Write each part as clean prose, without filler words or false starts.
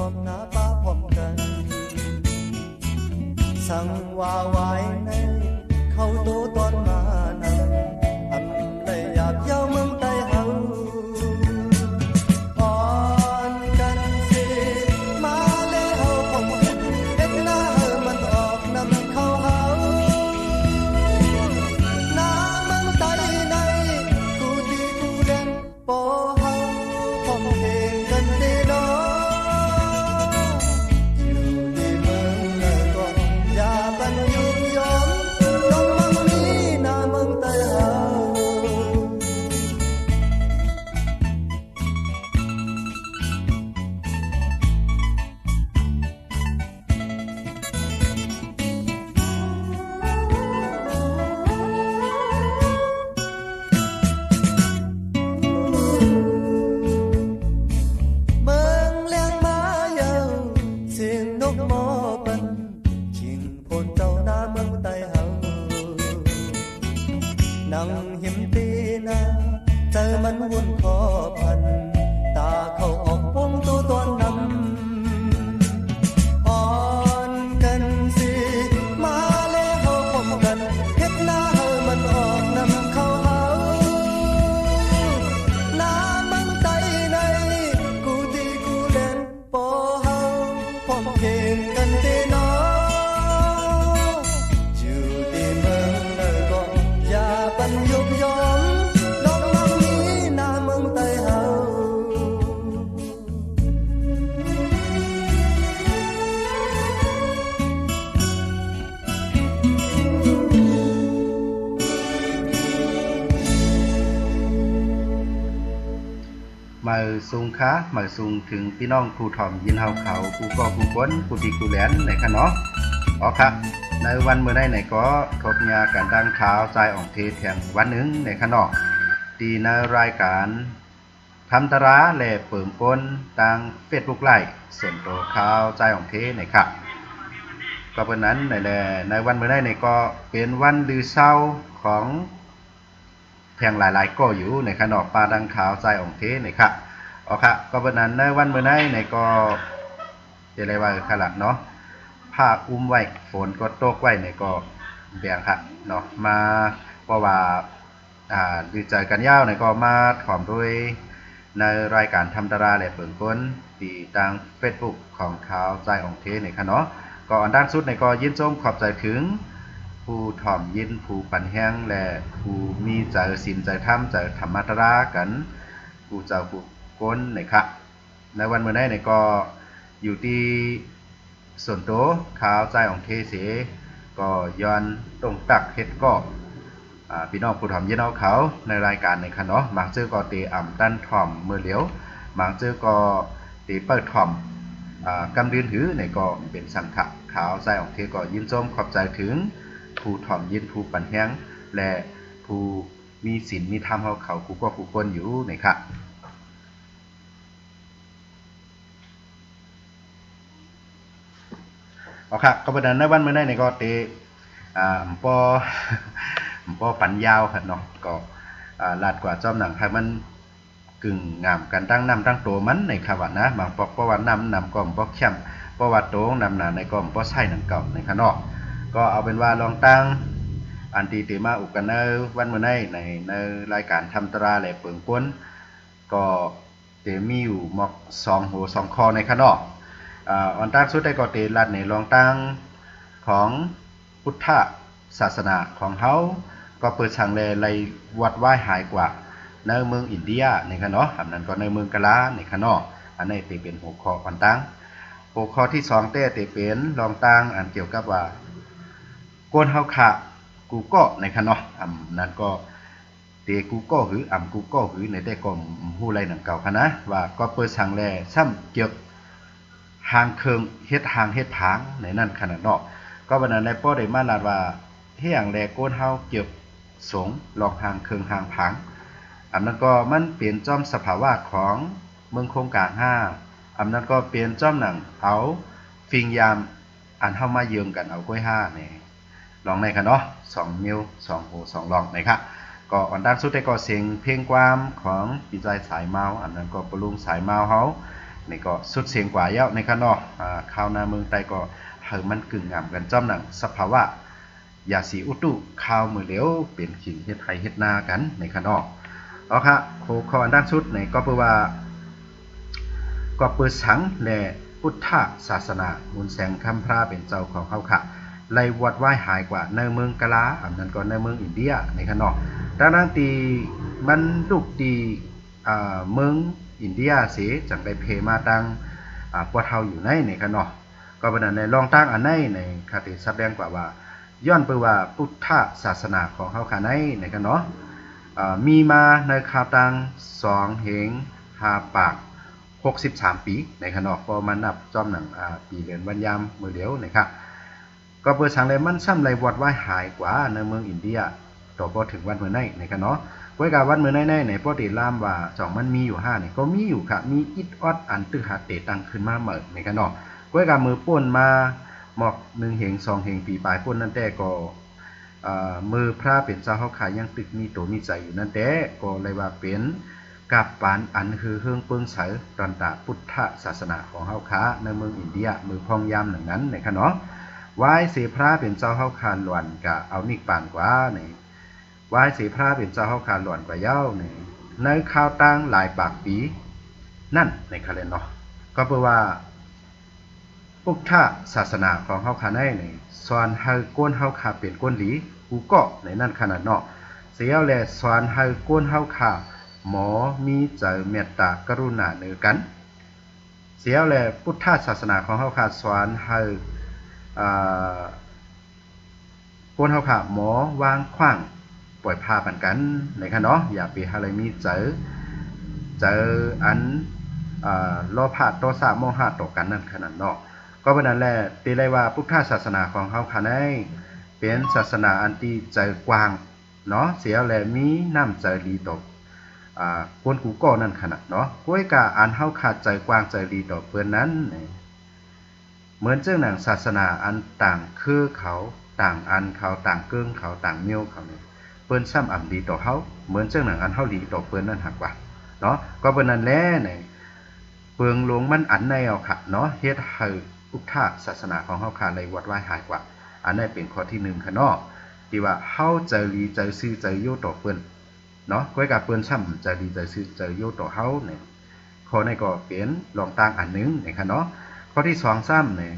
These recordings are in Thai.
อมหน้าป้าพร้อมกันสั่งว่าไว้ในเขาโตตอนมานั้นอำเลยอยากเย้าเมืองใต้เฮาอ่อนกันสิมาเลยเฮาพร้อมกันเฮ็ดหน้าเฮามันออกนำเขาเฮาหน้าเมืองใต้ในกูดีกูเล่นปอเฮาพร้อมเพลงกันเด้น้ออยู่ในเมืองแล้วก็อย่าบันยุบยอมน้องมังมีหน้าเมืองใต้เฮาเมืองเลี้ยงมาเยาเสียงนกหมอปันชิงพลเจ้าหน้าเมืองใต้เฮานั่งหิมตีนาใจมันวุ่นคอพันตาเขาออกพงตัวตอนนำอ่อนกันสิมาแล้วเฮาพร้อมกันเฮ็ดหน้าเฮามันออกนำเขาเฮาหน้าเมืองใต้ในกูดีกูเล่นปอเฮาพร้อมเพลงกันเด้น้ออยู่ที่เมืองแล้วก็อย่าปันยุบยอมน้องมังมีหน้าเมืองใต้เฮามาสูงค้ามาสูงถึงพี่น้องผู้ถ่อมยินเฮาเขาผู้ก่อผู้ก้นผู้ดีผู้แหลนไหนคะเนาะอ๋อครับในวันเมื่อได้ไหนก็ทบยาการด้านข่าวใจออกเทแถงวันหนึ่งในคะเนาะดีในรายการทำตราและเปิ่มก้นทางเฟซบุ๊กไลฟ์ส่วนตัวข่าวใจออกเทไหนครับก็เป็นนั้นในวันเมื่อได้ไหนก็เป็นวันดือเศร้าของแทงหลายๆก็อยู่ในขนมปลาดังขาวใจองเทในค่ะอ๋อค่ะก็เป็นนั้นในวันเมื่อไหร่ในก็จะได้ว่าค่ะละเนาะผ้าอุ้มไว้ฝนก็ตกไว้ในก็แบ่งค่ะเนาะมาเพราะว่าดีใจกันยาวในก็มาถ่อมด้วยในรายการทำตราและเปิ่นก้นที่ทาง Facebook ของขาวใจองเทในค่ะเนาะก็อันด้านสุดในก็ยินชมขอบใจถึงผู้ถ่อมยินผู้ปันแห้งและผู้มีใจศีลใจธรรมใจธรรมตรากันผู้เจ้าผู้ก้นนะครับในวันเมื่อได้ในก็อยู่ที่ส่วนโตข่าวใจของเทเสก็ย้อนตรงตักเฮ็ดก็พี่น้องผู้ถ่อมยินเอาเขาในรายการในค่ะเนาะบางชื่อก็เตอ่ำด้านถ่อมมือเหลียวบางชื่อก็เตเปิดถ่อมกำดืนถือในก็เป็นสังฆะข่าวใจของเทก็ยินชมขอบใจถึงผู้ถ่อมยินผู้ปันแห้งและผู้มีศีลมีธรรมเขาผู้ก็ผู้คนอยู่นะครับเอาครับก็ประเด็นในวันเมื่อได้ในก็เตปอปันยาวครับเนาะก็ลาดกว่าจอมหนังไทยมันกึ่งงามกันตั้งนำตั้งตัวมันในค่ะว่านะบางปอกเพราะว่านำก็ปอกเข้มเพราะว่าโตนำหนาในก็ปอกใส่หนังเก่าในค่ะเนาะก็เอาเป็นว่าลองตั้งอันตีเตมาอุกกันในวันเมื่อในรายการทำตราและเปิ่งก้นก็เตมีอยู่หมอก2หัว2คอในค่ะเนาะอันตั้งสุดได้ก็เตลัดในรองตั้งของพุทธศาสนาของเฮาก็เปิดสั่งเลยวัดไหว้หายกว่าในเมืองอินเดียในค่ะเนาะอันนั้นก็ในเมืองกะลาในค่ะเนาะอันนี้เตเป็นหัวข้ออันตั้งหัวข้อที่2เตเป็นรองตั้งอันเกี่ยวกับว่าโกนเฮาค่ะกูก็ในค่ะเนาะนั้นก็เตกูก็หรือกูก็หรือในแต่ก็ฮู้ไรหนังเก่าค่ะนะว่าก็เปิดสั่งแลซ้ำเกี่ยวหางเครื่องเฮ็ดหางเฮ็ดผางในนั้นขนาดเนาะก็บัดนั้นได้ป้อได้มาลาดว่าเฮียงแลโกนเฮาเกี่ยวสงหลอกหางเครื่องหางผางอันนั้นก็มันเปลี่ยนจอมสภาวะของเมืองโครงการ5อันนั้นก็เปลี่ยนจอมหนังเอาฟิงยามอันเฮามาเยืองกันเอาก้อย5นี่ลองในค่ะเนาะ2นิ้ว2หู2ลองนะครับก็อันด้านสุดได้ก็เสียงเพลงความของปีใจสายเมาอันนั้นก็ปรุงสายเมาเฮา นี่ก็สุดเสียงกว่าเย้าในคะเนาะข่าวนาเมืองใต้ก็เฮามันกึ่งงามกันจ้อมหนังสภาวะอย่าสีอุตุข่าวมือเหลวเป็นขิงเฮ็ดไทยเฮ็ดนากันในคะเนาะเอาค่ะโคขออันด้านสุดนี่ก็เพื่อว่าก็เปิดสังและพุทธศาสนามุนแสงคำพราเป็นเจ้าของเฮาค่ะไล่วัดไหว้หายกว่าในเมืองกะลาอันนั้นก็ในเมืองอินเดียในคะเนาะดังนั้นตีมันลูกตีเมืองอินเดียเสจังได้เพมาตังปวดเฮาอยู่ในคะเนาะก็เป็นในลองตั้งอันในคติแสดงกว่าย้อนไปว่าพุทธศาสนาของเฮาค่ะในคะเนาะมีมาในคาวตัง2เหง5ปาก63ปีในคะเนาะพอมันนับจอมหนังปีเดือนวันยามมื้อเดียวนะครับก็เปิดสังเลยมันซ้ำไรวัดไหว้หายกว่าในเมืองอินเดียต่อพอถึงวันมื้อในคะเนาะไว้กับวันมื้อในปกติล่ามว่า2มันมีอยู่5นี่ก็มีอยู่ค่ะมีอิดออดอันตึกหาเตตังขึ้นมาเหมือนในคะเนาะไว้กับมือป่นมาหมอก1เหง2เหงปีปลายป่นนั่นแต่ก็มือพระเป็นเจ้าเฮาขายยังตึกมีตัวมีใจอยู่นั่นแต่ก็เลยว่าเป็นกับปานอันคือเฮืองเปิงไสตอนตาพุทธศาสนาของเฮาค้าในเมืองอินเดียมือพองยามหนึ่งนั้นนะคะเนาะวายเสพระเป็นเจ้าเฮาคานหลวนกะเอานิกปานกว่านี่วายเสพระเป็นเจ้าเฮาคานหลวนกว่าเย้านี่ในข่าวต่างหลายปากปีนั่นในคะเลนเนาะก็แปลว่าพุทธศาสนาของเฮาคานี่สอนให้ก้นเฮาคาเป็นก้นหลีกูก็ในนั่นขนาดเนาะเสียแลสอนให้ก้นเฮาคาหมอมีใจเมตตากรุณาเนือกันเสียแลพุทธศาสนาของเฮาคาสอนให้ก้นเฮาคาหมอวางขว้างปล่อยพาปันกันในคะเนาะอย่าไปอะไรมีเจออันโลภะโทสะโมหะต่อกันนั่นขนาดเนาะก็เป็นนั้นแหละตีเลยว่าพุทธศาสนาของเฮาค่ะได้เป็นศาสนาอันที่ใจกว้างเนาะเสียแลมีน้ำใจดีต่อคนกูก็นั่นขนาดเนาะก้วยกะอันเฮาขาดใจกว้างใจดีต่อเพิ่นนั้นเหมือนเจ้าหนังศาสนาอันต่างคือเขาต่างอันเขาต่างเกิ้งเขาต่างเมียวเขาเนี่ยเปิ้นซ้ำอ่ำดีต่อเฮาเหมือนเจ้าหนังอันเฮาดีต่อเปิ้นนั่นหักว่าเนาะก็เป็นนั้นแลเนี่ยเปิงหลวงมันอันในเอาค่ะเนาะเฮ็ดให้พุทธศาสนาของเฮาค่ะในวัดไหว้หายกว่าอันนี้เป็นข้อที่1ค่ะเนาะที่ว่าเฮาใจดีใจซื่อใจโยต่อเปิ้นเนาะก้อยกับเปิ้นซ้ำใจดีใจซื่อใจโยต่อเฮาเนี่ยข้อนี้ก็เป็นลองต่างอันนึงนะคะเนาะข้อที่2ซ้ำเนี่ย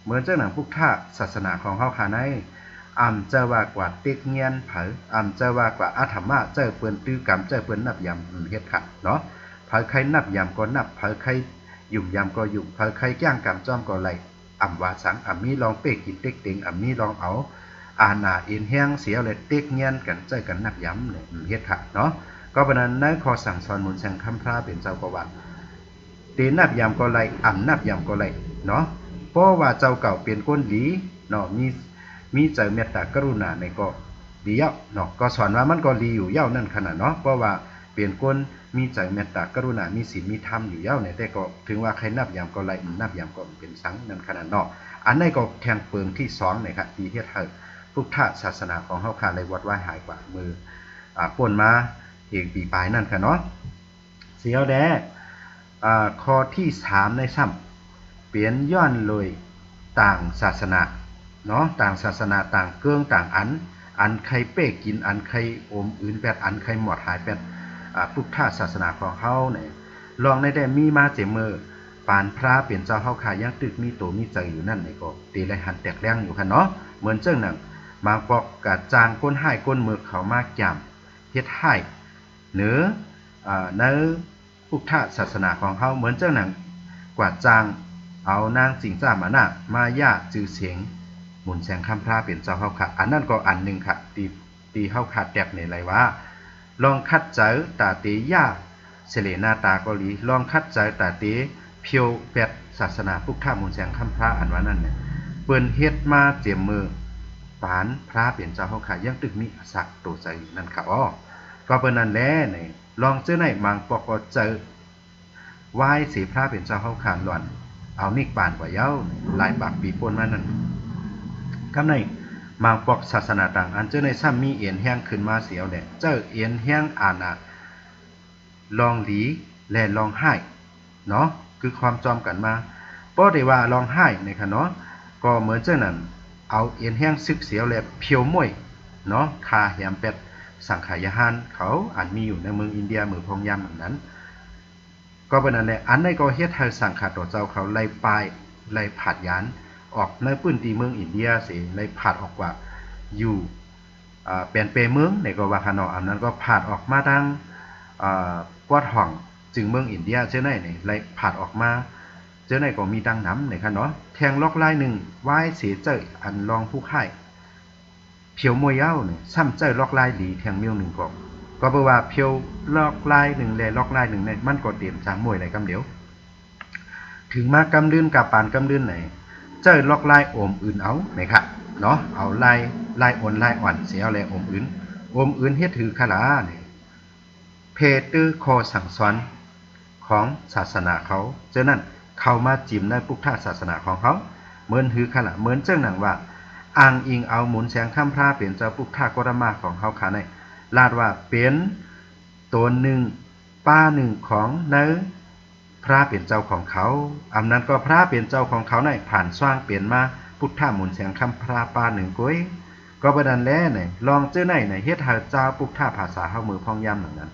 เหมือนเจ้าหนังพุทธศาสนาของเฮาค่ะในเจ้าว่ากว่าติ๊กเงียนเผอเจ้าว่ากว่าอาธรรมะเจ้าเปิ้นตื้อกรรมเจ้าเปิ้นนับยำเฮ็ดค่ะเนาะเผอใครนับยำก็นับเผอใครยุ่มยำก็ยุ่มเผอใครย่างกรรมจ้อมก็ไหลว่าสังมีลองเป๊กกินเต็กเต็งมีลองเอาอาณาเอ็นแห้งเสียเลยเต็กเงียนกันเจ้ากันนับย้ำเนี่ยเฮ็ดค่ะเนาะก็เพราะนั้นในข้อสั่งสอนมุนแสงคำพระเป็นเจ้าก็ว่าเตนับยำก็ไหลนับยำก็ไหลเนาะเพราะว่าเจ้าเก่าเป็นก้นดีเนาะมีใจเมตตากรุณาในก็ดีเย้าเนาะก็สอนว่ามันก็ดีอยู่เย้านั่นขนาดเนาะเพราะว่าเปลี่ยนคนมีใจเมตตากรุณามีศีลมีธรรมอยู่เย้าเนี่ยแต่ก็ถึงว่าใครนับยามก็ไล่นับยามก็เป็นสังนั่นขนาดเนาะอันนี้ก็แทงเปิงที่2นะครับที่เฮ็ดให้พุทธศาสนาของเฮาค่ะเลยวัดไหว้หายกว่ามือป่นมาเอกปีปลายนั่นค่ะเนาะเสียวแดข้อที่3ในซ้ำเปลี่ยนย้อนเลยต่างศาสนาเนาะต่างศาสนาต่างเกื้องต่างอันใครเป้กินอันใครอมอื่นแปดอันใครหมดหายแปดพุทธศาสนาของเฮาเนี่ยลองได้มีมาเจมือปานพระเปลี่ยนเจ้าเฮาขายยังตึกมีโตมีใจอยู่นั่นนี่ก็ตีไรหันแตกแรงอยู่ค่ะเนาะเหมือนเจ้าหนังมาปอกกะจางก้นให้ก้นมือเขามากจำเฮ็ดให้เหนือในพุทธศาสนาของเฮาเหมือนเจ้าหนังกว่าจางเอานางสิงจ้ามาน่ะมาย่าจือเสียงหมุนแสงคำพระเป็นเจ้าเฮาค่ะอันนั้นก็อันนึงค่ะตีเฮาขาดแตกในไรว่าลองคัดเจอตาเตย่าเสเลนาตาเกาหลีลองคัดเจอตาเตเพียวแปดศาสนาพุทธหมุนแสงคำพระอันว่านั้นเนี่ยเปิ้นเฮ็ดมาเจียมมือปานพระเป็นเจ้าเฮาค่ะยังตึกมีสักโตใจนั่นค่ะก็เปิ้นนั้นแลนี่ลองเจอไหนมังปอกเจอไหว้สีพระเป็นเจ้าเฮาค่ะหล่อนเอานิกปานกว่าเย้าหลายปากปีป่นมานั่นกำในมางปอกศาสนาต่างอันเจ้าในซ้ำมีเอียนแห้งขึ้นมาเสียวเนี่ยเจ้าเอียนแห้งอาณาลองหลีและลองให้เนาะ คือความจอมกันมาบ่ได้ว่าร้องไห้นะครับเนาะก็เหมือนเจ้านั้นเอาเอ็นแห้งซึกเสียวและเพียวม่วยเนาะคาแหมเป็ดสังขายหารเขาอันมีอยู่ในเมืองอินเดียมือพองยามอย่างนั้นก็เป็นนั่นแหละอันในก็เฮ็ดให้สังขารต่อเจ้าเขาไล่ปลายไล่ผาดยานออกในพื้นที่เมืองอินเดียสิไล่ผาดออกว่าอยู่เปลี่ยนเปเมืองในก็ว่าคเนาะอันนั้นก็ผาดออกมาทางกวาดห้องจึงเมืองอินเดียเจ้าไหนนี่ไล่ผาดออกมาเจ้าไหนก็มีดังน้ำนี่ค่ะเนาะแทงล็อกลายหนึ่งไว้เสียเจ้ยอันรองผู้ค่ายเพียวมวยเย้าเนี่ยซ้ำเจ้ยล็อกลายหลีแทงเมียวหนึ่งก็แปลว่าเพียวล็อกลายหนึ่งแลล็อกลายหนึ่งเนี่ยมันก็เตรียมจางมวยในกำเดียวถึงมากำลื่นกับปานกำลื่นไหนเจ้ยล็อกลายโอมอื่นเอาไหมครับเนาะเอาลายอ่อนลายอ่อนเสียแล้วโอมอื่นเฮ็ดถือขลาเนี่ยเพตือคอสั่งสอนของศาสนาเขาเจ้านั้นเข้ามาจิ้มในพุทธศาสนาของเขาเหมือนหือขละเหมือนเจ้าหนังว่าอ้างอิงเอาหมุนแสงข้ามพระเป็นเจ้าพุทธกรมาของเขาขาในลาดว่าเป็นตัวหนึ่งป้าหนึ่งของในพระเป็นเจ้าของเขาอำนั้นก็พระเป็นเจ้าของเขาในผ่านสร้างเปลี่ยนมาพุทธหมุนแสงข้ามพระป้าหนึ่งก้อยก็ประดันแล้วเนี่ยลองเจ้าไหนเฮ็ดให้เจ้าพุทธภาษาเฮามือพองยำหนังนั้น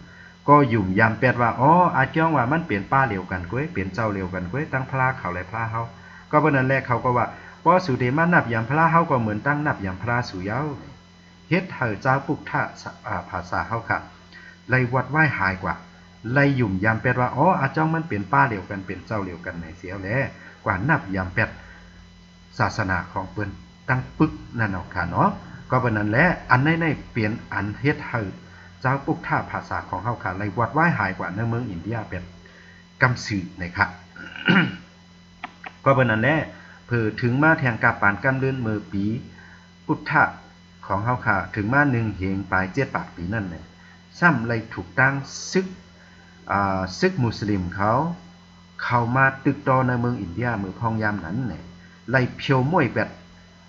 ก็ยุ่มยำแปดว่าอ๋ออาจ้องว่ามันเปลี่ยนป้าเร็วกันก้อยเปลี่ยนเจ้าเร็วกันก้อยตั้งพระเขาและพระเฮาก็ประดันแรกเขาก็ว่าพอสุเดมานับยำพระเฮาก็เหมือนตั้งนับยำพระสุเย้าเฮ็ดให้เจ้าพุทธภาษาเฮาค่ะไล่วัดไหว้หายกว่าไล่ยุ่มยำแปดว่าอ๋ออาจ้องมันเปลี่ยนป้าเร็วกันเป็นเจ้าเร็วกันในเสียวแลกว่านับยำแปดศาสนาของเปิ้นตั้งปึกนั่นเอาค่ะเนาะก็เป็นนั้นแหละอันในเปลี่ยนอันเฮ็ดให้เจ้าพุทธภาษาของเฮาค่ะไล่วัดไหว้หายกว่าในเมืองอินเดียเป็นกำสือนะครับ ก็เป็นนั้นแหละเพื่อถึงมาแทงกาปานกำเลื่อนมือปีพุทธะของเฮาค่ะถึงมา1เหงปลาย7 ปากปีนั่นเนี่ยซ้ำเลยถูกตั้งซึกมุสลิมเขาเข้ามาตึกตอในเมืองอินเดียมือพองยามนั้นเนี่ยไล่เพียวม่วยแบบ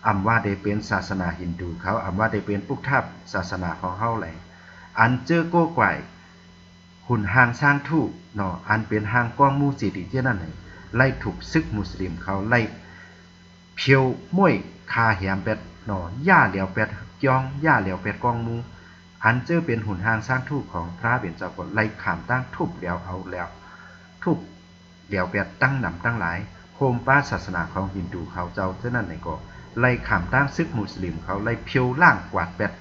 อำว่าได้เป็นศาสนาฮินดูเขาอำว่าได้เป็นพุทธศาสนาของเฮาแหละอันเจอโก้ไกวหุ่นหางสร้างทูกเนาะอันเป็นหางกองมูจิติเจ้านั่นเนี่ยไล่ถูกซึกมุสลิมเขาไล่เพียวม่วยคาแหมเป็ดเนาะย่าเหลียวเป็ดยองย่าเหลียวเป็ดกองมูอันเจอเป็นหุ่นหางสร้างทูกของพระเป็นเจ้าก็ไล่ขามตั้งทุบเดียวเอาแล้วทุบเดียวเป็ดตั้งนำตั้งหลายโคมป้าศาสนาของฮินดูเขาเจ้าเจ้านั่นเนี่ยก็ไล่ขามตั้งซึกมุสลิมเขาไล่เพียวล่างกวาดเป็ด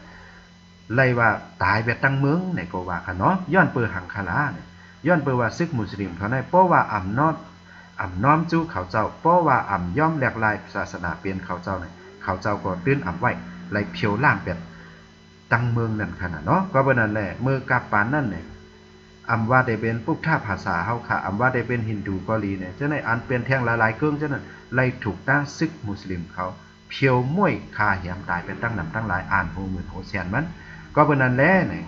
ไล่ว่าตายแบบตั้งเมืองไหนก็ว่าค่ะเนาะย้อนเปิดหังคาลาเนี่ยย้อนเปิดว่าซึกมุสลิมเขาในเพราะว่าอำน้อมจู้เขาเจ้าเพราะว่าย่อมแหลกลายศาสนาเปลี่ยนเขาเจ้าเนี่ยเขาเจ้าก็ตื้นไว้ไล่เพียวล่างแบบตั้งเมืองนั่นขนาดเนาะก็เป็นนั่นแหละมือกาปานนั่นเนี่ยว่าได้เป็นพุทธภาษาเฮาค่ะว่าได้เป็นฮินดูเกาหลีเนี่ยเจ้าในอันเป็นแท่งหลายๆเครื่องเจ้านั้นไล่ถูกตั้งซึกมุสลิมเขาเพียวม่วยคาแหมตายเป็นตั้งนำตั้งหลายอ่านโหมื่นโหแสนมันก็เป็นนั้นแหละเนี่ย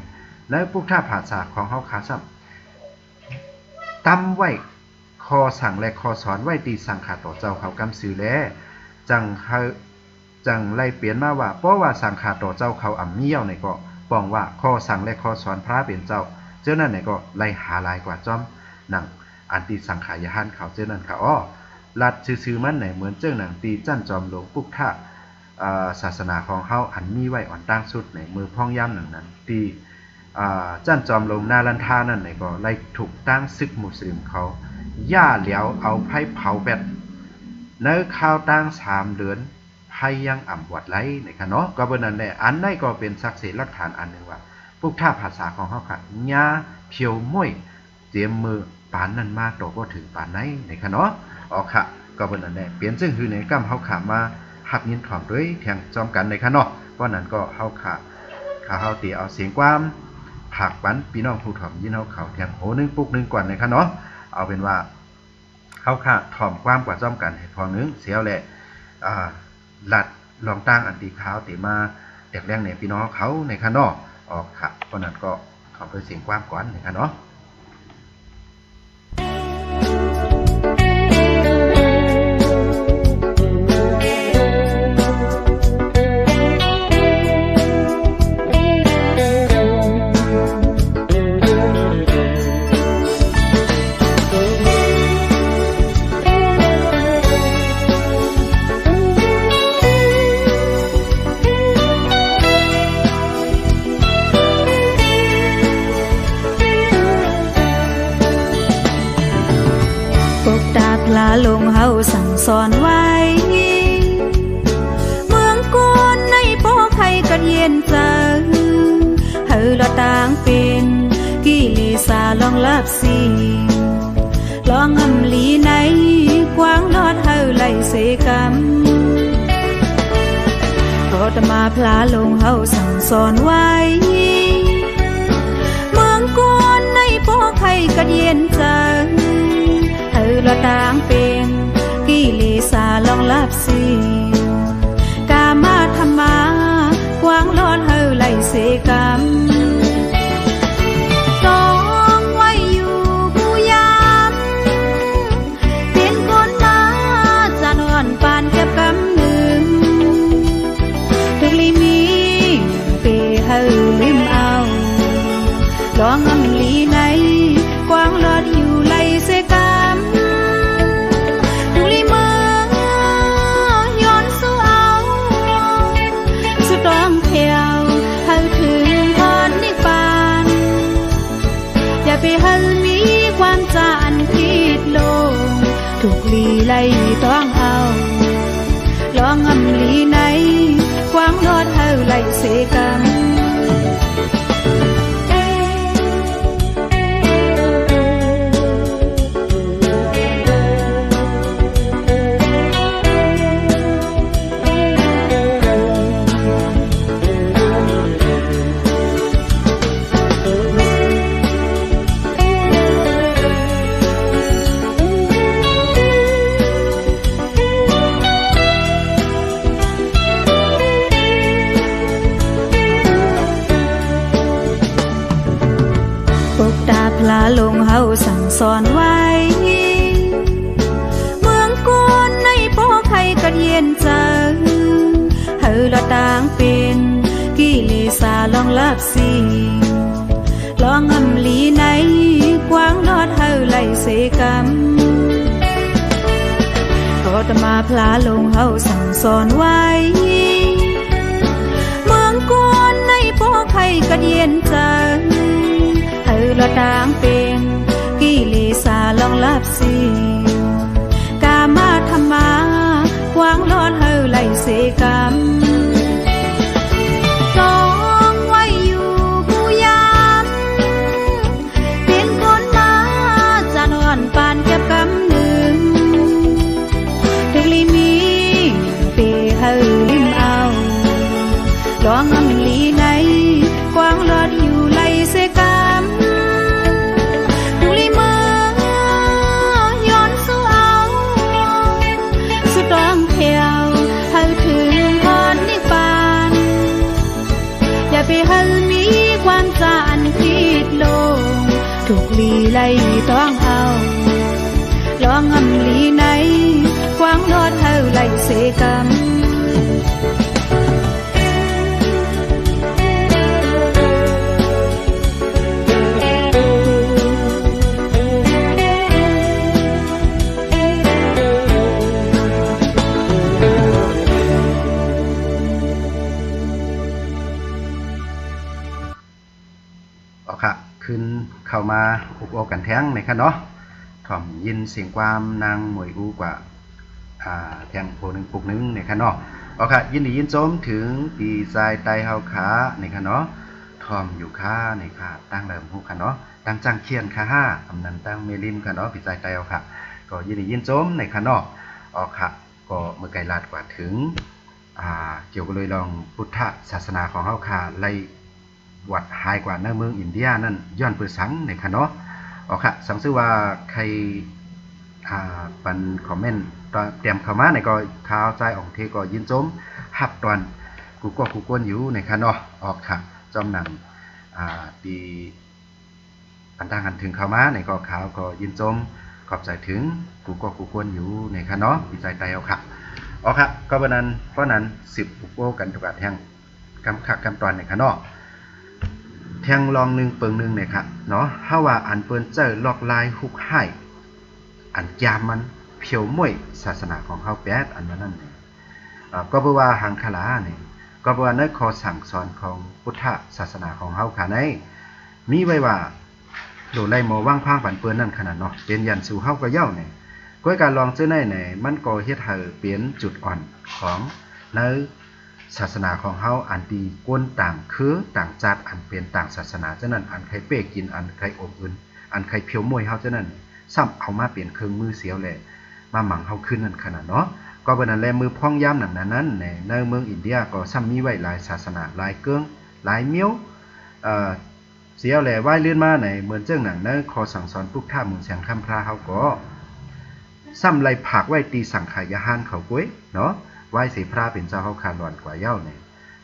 แล้วพุทธภาษาของเฮาค่ะซ้ำตั้มไว้คอสั่งและคอสอนไว้ตีสั่งขาต่อเจ้าเขากำสือแลจังไล่เปลี่ยนมาว่าเพราะว่าสั่งขาต่อเจ้าเขาเมี่ยวเนี่ยก็ป้องว่าคอสั่งและคอสอนพระเป็นเจ้าเจ้านั่นเนี่ยก็ไล่หาลายกว่าจอมหนังอันตีสังขายหันเขาเจ้านั่นค่ะอ้อลัดซื่อๆมันไหนเหมือนเจ้าหนังตีจั่นจอมหลวงพุทธศาสนาของเฮาอันมีไว้อ่อนตั้งสุดในมือพ่องย่ำหนังนั้นตีจั่นจอมหลวงนาลันทานั่นเนี่ยก็ไล่ถูกตั้งซึกมุสลิมเขาย่าเหลียวเอาไผ่เผาแปดเนื้อข้าวตั้ง3 เดือนไผ่ยังวัดไล่นะคะเนาะก็เป็นนั่นแหละอันนั้นก็เป็นสักเสหลักฐานอันหนึ่งว่าพุทธภาษาของเขาค่ะญาเพียวม่วยเตรียมมือปานนั้นมากโตก็ถึงปานไหนนะคะเนาะอ๋อค่ะก็เป็นนั่นแหละเปลี่ยนซึ่งคือในกำเขาขามาหักยินถ่อมด้วยแทงจอมกันนะคะเนาะเพราะนั้นก็เขาขาเขาตีเอาเสียงความผักปันพี่น้องผู้ถ่อมยินเขาเขาแทงโหนึงปุกนึงกว่านะคะเนาะเอาเป็นว่าเขาขาถ่อมความกว่าจอมกันให้พอนึงเสียวแหละหลัดลองตั้งอันตีขาวตีมาแตกแรงในพี่น้องเขาในคะเนาะออกค่ะเพราะนั้นก็ขอไปเสียงความก่อนนะคะเนาะ สั่งสอนไว้เมืองกวนในป้อไข่กันเย็นใจเฮาละต่างเป็นกิเลสาลองลับสิลองอำลีในกว้างลอดเฮาไหลเสกรรมก็ตมาพลาลงเฮาสั่งสอนไว้เมืองกวนในป้อไข่กันเย็นใจเฮาละต่างเป็นกิเลสาลองลับสิกามาธรรมากว้างลอดเฮาไหลเสกรรมต้องไว้อยู่ผู้ยามเป็นคนมาจะนอนปานแก็บกำหนึ่งทุกลีมีเปเฮาลืมเอาลองอำลีในกว้างลอดอยู่ไหลเสกรรมทุกลีเมืองย้อนสู้เอาสุดต้องเที่ยวเฮาถึงพรนิพพานอย่าไปเฮามีความจานผิดโลงถูกลีไล่ต้องเอาลองอำลีในกว้างลอดเฮาไหลเสกรรมปกตาพลาลงเฮาสั่งสอนไว้เมืองกวนในป้อไข่กันเย็นใจเฮาละต่างเป็นกิเลสาลองลับสิลองอำลีในกว้างลอดเฮาไหลเสกรรมก็ตมาพลาลงเฮาสั่งสอนไว้เมืองกวนในป้อไข่กันเย็นใจเฮาละต่างเป็นกิเลสาลองลับสิกามาธรรมากว้างลอดเฮาไหลเสกรรมต้องไว้อยู่ผู้ยามเป็นคนมาจะนอนปานแก็บกำหนึ่งถึงลีมีเปเฮาลืมเอาลองอำลีในกว้างลอดอยู่ไหลเสกรรมทุกลีเมืองย้อนสู้เอาสุดต้องเที่ยวเฮาถึงพรนิพพานอย่าไปเฮามีความจานผิดโลงถูกลีไล่ต้องเอาลองอำลีในกว้างลอดเฮาไหลเสกรรมค่ะขึ้นเข้ามาอุกอกกันแท้งในค่ะเนาะถ่อมยินเสียงความนางหมวยอูกว่าแทงโพนึงปุกนึงในค่ะเนาะค่ะยินดียินชมถึงปีใจไตเฮาขาในค่ะเนาะถ่อมอยู่ค่าในค่ะตั้งเริ่มฮู้ค่ะเนาะตั้งจังเขียนค่ะ5อำนันตั้งเมลิมค่ะเนาะปีใจไตเฮาค่ะก็ยินดียินชมในค่ะเนาะค่ะก็เมื่อไกลลาดกว่าถึงเกี่ยวกับเลยลองพุทธศาสนาของเฮาค่ะไล่วัดหายกว่าในเมืองอินเดียนั่นย้อนเปิดสังในค่ะเนาะค่ะสังซื้อว่าใครปันคอมเมนต์เตรียมเข้ามาในก็ข่าวใจออกเทก็ยินชมฮับตอนกูก็กูกวนอยู่ในค่ะเนาะค่ะจอมนำดีปันต่างกันถึงเข้ามาในก็ข่าวก็ยินชมขอบใจถึงกูก็กูกวนอยู่ในค่ะเนาะดีใจไตเอาค่ะค่ะก็เพราะนั้น10ปุกโอกันทุกแห่งกำคักกำตอนในค่ะเนาะแทงลองหนึ่งเปิงหนึ่งเนี่ยครับเนาะถ้าว่าอันเปิ้นเจอลอกลายฮุกให้อันยามมันเพียวมวยศาสนาของเฮาแปดอันนั้นเนี่ยก็เพราะว่าหังคลาเนี่ยก็เพราะว่าในข้อสั่งสอนของพุทธศาสนาของเฮาค่ะในมีไว้ว่าโดไล่หมอว่างพางปันเปิ้นนั่นขนาดเนาะเป็นยันสู่เฮาก็เย้าเนี่ย ก้อยการลองเจ้าไหนมันก็เฮ็ดให้เปลี่ยนจุดอ่อนของในศาสนาของเฮาอันตีก้นต่างคือต่างจัดอันเป็นต่างศาสนาเจ้านั้นอันใครเป้กินอันใครอบอื่นอันใครเพียวมวยเฮาเจ้านั้นซ้ำเอามาเปลี่ยนเครื่องมือเสียวแหละมาหมั่งเฮาขึ้นนั่นขนาดเนาะก็เป็นนั้นแลมือพ่องย่ำหนังนั้นในเมืองอินเดียก็ซ้ำมีไว้หลายศาสนาหลายเกื้องหลายเมี้ยวเสียวแหละไหว้เลื่อนมาในเหมือนเจ้าหนังนั้นขอสั่งสอนพวกท่าเมืองแสงคำพระเฮาก็ซ้ำไรผักไว้ตีสังขายหานเขาก้วยเนาะไหว้เสพระเป็นเจ้าเฮาคาหลอนกว่าเย้าเนี่ย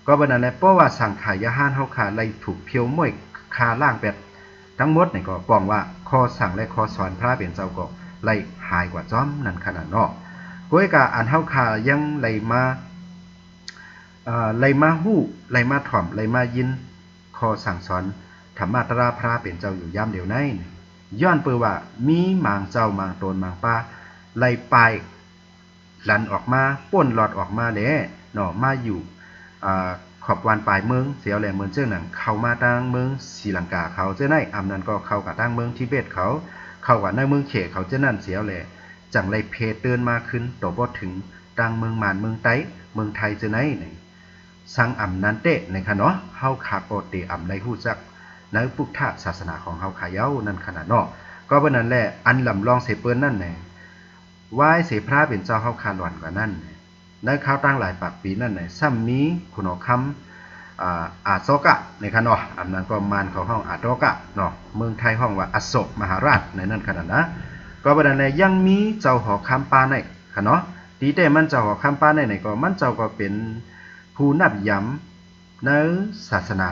ก็เป็นนั้นแหละเพราะว่าสังขายหานเฮาคาไรถูกเพียวม้วยคาล่างแบบทั้งหมดเนี่ยก็ป้องว่าข้อสั่งและข้อสอนพระเป็นเจ้าก็ไรหายกว่าจ้อมนั่นขนาดเนาะก้วยกาอันเฮาคายังไรมาฮู้ไรมาถ่อมไรมายินข้อสั่งสอนธรรมะตราพระเป็นเจ้าอยู่ย่ำเดียวในย้อนเปือว่ามีหมางเจ้าหมางตนหมางป้าไล่ปลายลันออกมาป่นหลอดออกมาแหละเนาะมาอยู่ขอบวันปลายเมืองเสียวแหละเหมือนเจ้าหนังเข้ามาตั้งเมืองศรีลังกาเขาเจ้าไหนอำนั้นก็เข้ากับตั้งเมืองทิเบตเขาเข้ากับในเมืองเขตเขาเจ้านั่นเสียวแหละจังไรเพเตือนมาขึ้นต่อบ่ถึงตั้งเมืองมานเมืองไต้เมืองไทยเจ้าไหนสังอำนั้นเตะในค่ะเนาะเฮาขาโปเตอำในฮู้จักในพุทธศาสนาของเฮาขาเย้านั่นขนาดเนาะก็เพราะนั้นแหละอันลำลองเสเปิ้นนั่นแหละไหว้เสพระเป็นเจ้าเฮาคาหลอนกว่านั้นในข้าวตั้งหลายปากปีนั่นน่ะซ้ำมีคุณคำอาโศกะในค่ะเนาะอันนั้นก็มานเขาห้องอาโศกะเนาะเมืองไทยห้องว่าอโศกมหาราชในนั้นขนาดนะก็เพราะนั้นแหละยังมีเจ้าหอคำปาในค่ะเนาะตีแต่มันเจ้าหอคำปาในก็มันเจ้าก็เป็นผู้นับย้ำในศาสนา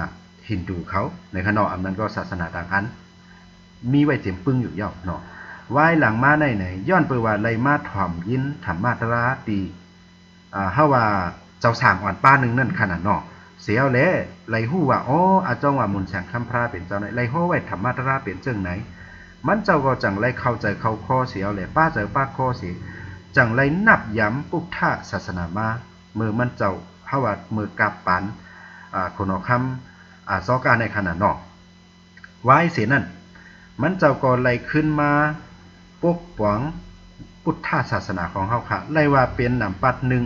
ฮินดูเขาในขณะอันนั้นก็ศาสนาต่างอันมีไว้เต็มปึ้งอยู่เย่าเนาะไหว้หลังมาในย้อนเปว่าไลมาถ่อมยินธรรมาตราตีเฮาว่าเจ้าสร้างอ่อนป้านึงนั่นขนาดเนาะเสียวแลไลฮู้ว่าอ๋ออาจ้องว่ามุนแสงคำพระเป็นเจ้าไหนไลฮู้ไว้ธรรมาตราเป็นเจ้งไหนมันเจ้าก็จังไลเข้าใจเข้าข้อเสียวแลป้าเจอป้าข้อเสียจังไลนับย้ำพุทธศาสนามาเมื่อมันเจ้าเฮาว่ามือกับปันคนคำซอการในขนาดนอกไว้เสียนั่นมันเจ้าก็ไล่ขึ้นมาปกป้องพุทธศาสนาของเฮาค่ะไล่ว่าเป็นนำปัดหนึ่ง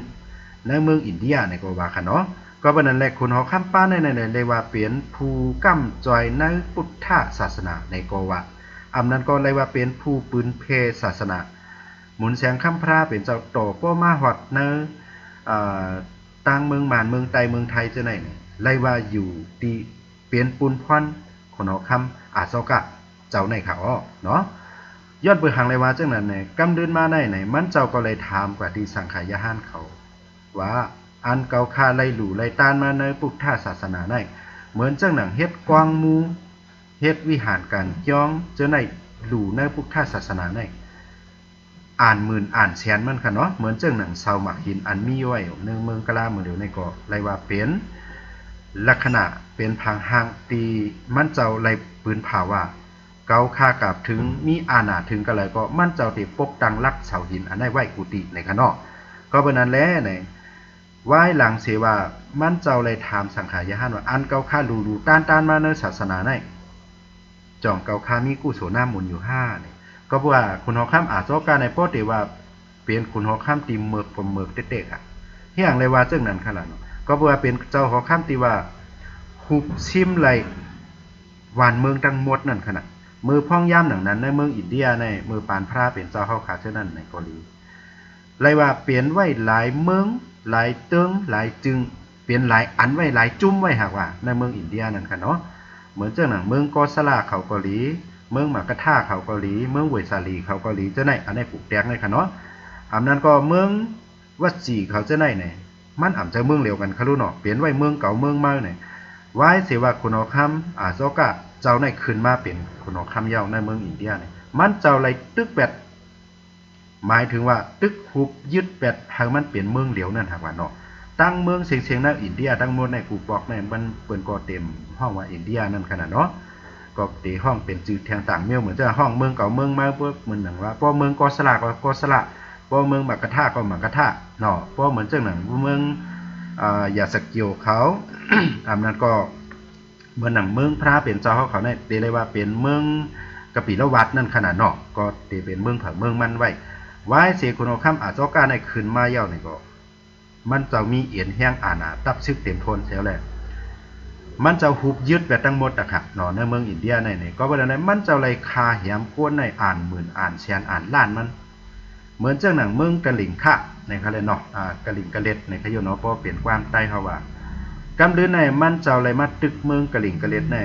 ในเมืองอินเดียในก็ว่าค่ะเนาะก็เป็นนั้นแหละคนเฮาค้ำป้าในเลยว่าเป็นผู้ก้ำจอยในพุทธศาสนาในก็ว่าอำนั้นก็เลยว่าเป็นผู้ปืนเพศาสนาหมุนแสงค้ำพระเป็นเจ้าโตป้อมาฮอดในต่างเมืองมานเมืองไต้เมืองไทยจะไหนไล่ว่าอยู่ตีเปลี่ยนปูนพรคนเอาคำอาโศกะเจ้าในค่ะเนาะย้อนเปิดหางเลยว่าจังนั้นเนี่ยกำเดินมาได้ไหนมันเจ้าก็เลยถามกว่าที่สังขายหานเขาว่าอันเก่าคาไล่หลู่ไล่ต้านมาในพุทธศาสนาได้เหมือนจังหนังเฮ็ดกวางมูเฮ็ดวิหารกันย่องเจ้าในหลู่ในพุทธศาสนาได้อ่านหมื่นอ่านแสนมันค่ะเนาะเหมือนเจ้าหนังเซาหมักหินอันมีไว้ในเมืองกะลาเมืองเดียวในก็ไล่ว่าเป็นลักษณะเป็นพังหางตีมันเจ้าไล่ปืนผ่าว่าเกาค่ากับถึงมีอาณาถึงกันเลยก็มันเจ้าที่ปกตังรักเสาหินอันได้ไหวกุฏิในคะเนาะก็เป็นนั้นแหละในไหว้หลังเสว่ามันเจ้าเลยถามสังขายหานว่าอันเกาค่าดูต้านมาในศาสนาไหนจ่องเกาค่ามีกุศลน้ามุนอยู่5เนี่ยก็ว่าคุณฮอข้ามอาโศกาในโปติว่าเปลี่ยนคุณฮอข้ามตีเมือกผมเมือกเต๊กๆอ่ะเฮียงเลยว่าจังนั้นค่ะล่ะเนาะก็ว่าเป็นเจ้าฮอข้ามตีว่าหุบชิมไหลหวานเมืองทั้งหมดนั่นขนาดมือพ่องย่ำหนังนั้นในเมืองอินเดียในมือปานพระเป็นเจ้าเฮาขาเช่นนั้นในเกาหลีเลยว่าเปลี่ยนไว้หลายเมืองหลายเติงหลายจึงเปลี่ยนหลายอันไว้หลายจุ้มไว้หากว่าในเมืองอินเดียนั่นค่ะเนาะเหมือนเจ้าหนังเมืองกอสลาเขาเกาหลีเมืองหมากะท่าเขาเกาหลีเมืองเวสาลีเขาเกาหลีเจ้าไหนอันนี้ปลูกแดงเลยค่ะเนาะอันนั้นก็เมืองวัดจีเขาเจ้าไหนเนี่ยมันอ่ำจะเมืองเดียวกันค่ะรู้เนาะเปลี่ยนไว้เมืองเก่าเมืองใหม่เนี่ยไว้เสว่าคุณเอาคำอาโศกะเจ้าในขึ้นมาเป็นคุณเอาคำยาวในเมืองอินเดียเนี่ยมันเจ้าไรตึกแปดหมายถึงว่าตึกหุบยึดแปดทางมันเปลี่ยนเมืองเหลียวนั่นหากว่าเนาะตั้งเมืองเสียงในอินเดียตั้งหมดในกูบอกในมันเปิ่นก็เต็มห้องว่าอินเดียนั่นขนาดเนาะก็ตีห้องเป็นจืดแทงต่างเมี่ยวเหมือนจะห้องเมืองเก่าเมืองมาเพื่อเหมือนหนังว่าพอเมืองกอสลาก็กอสลาพอเมืองหมากะท่าก็หมากะท่าเนาะพอเหมือนเจ้าหนังเมืองอย่าสเกียวเขา อันนั้นก็เมืองหนังเมืองพระเป็นเจ้าเขาเนี่ยตีเลยว่าเป็นเมืองกะปิละวัดนั่นขนาดเนาะก็ตีเป็นเมืองผังเมืองมันไว้ ไว้เสียคนเอาคำอาเจ้าก้าในขึ้นมาเย้านี่ก็มันจะมีเอียนแห้งอาณาตับซึกเต็มทนเสียแหละมันจะหุบยึดแบบทั้งหมดอะค่ะเนาะในเมืองอินเดียในก็บ่ได้นั้นมันจะอะไรคาแหมกวนในอ่านหมื่นอ่านแสนอ่านล้านมันเหมือนจังหนังเมืองกะหลิงคะในคะเลยเนาะกะหลิงกะเล็ดในขยโนเพราะเปลี่ยนความใต้เฮาว่ากำลือในมันเจ้าอะไรมาตึกเมืองกะหลิงกะเล็ดใน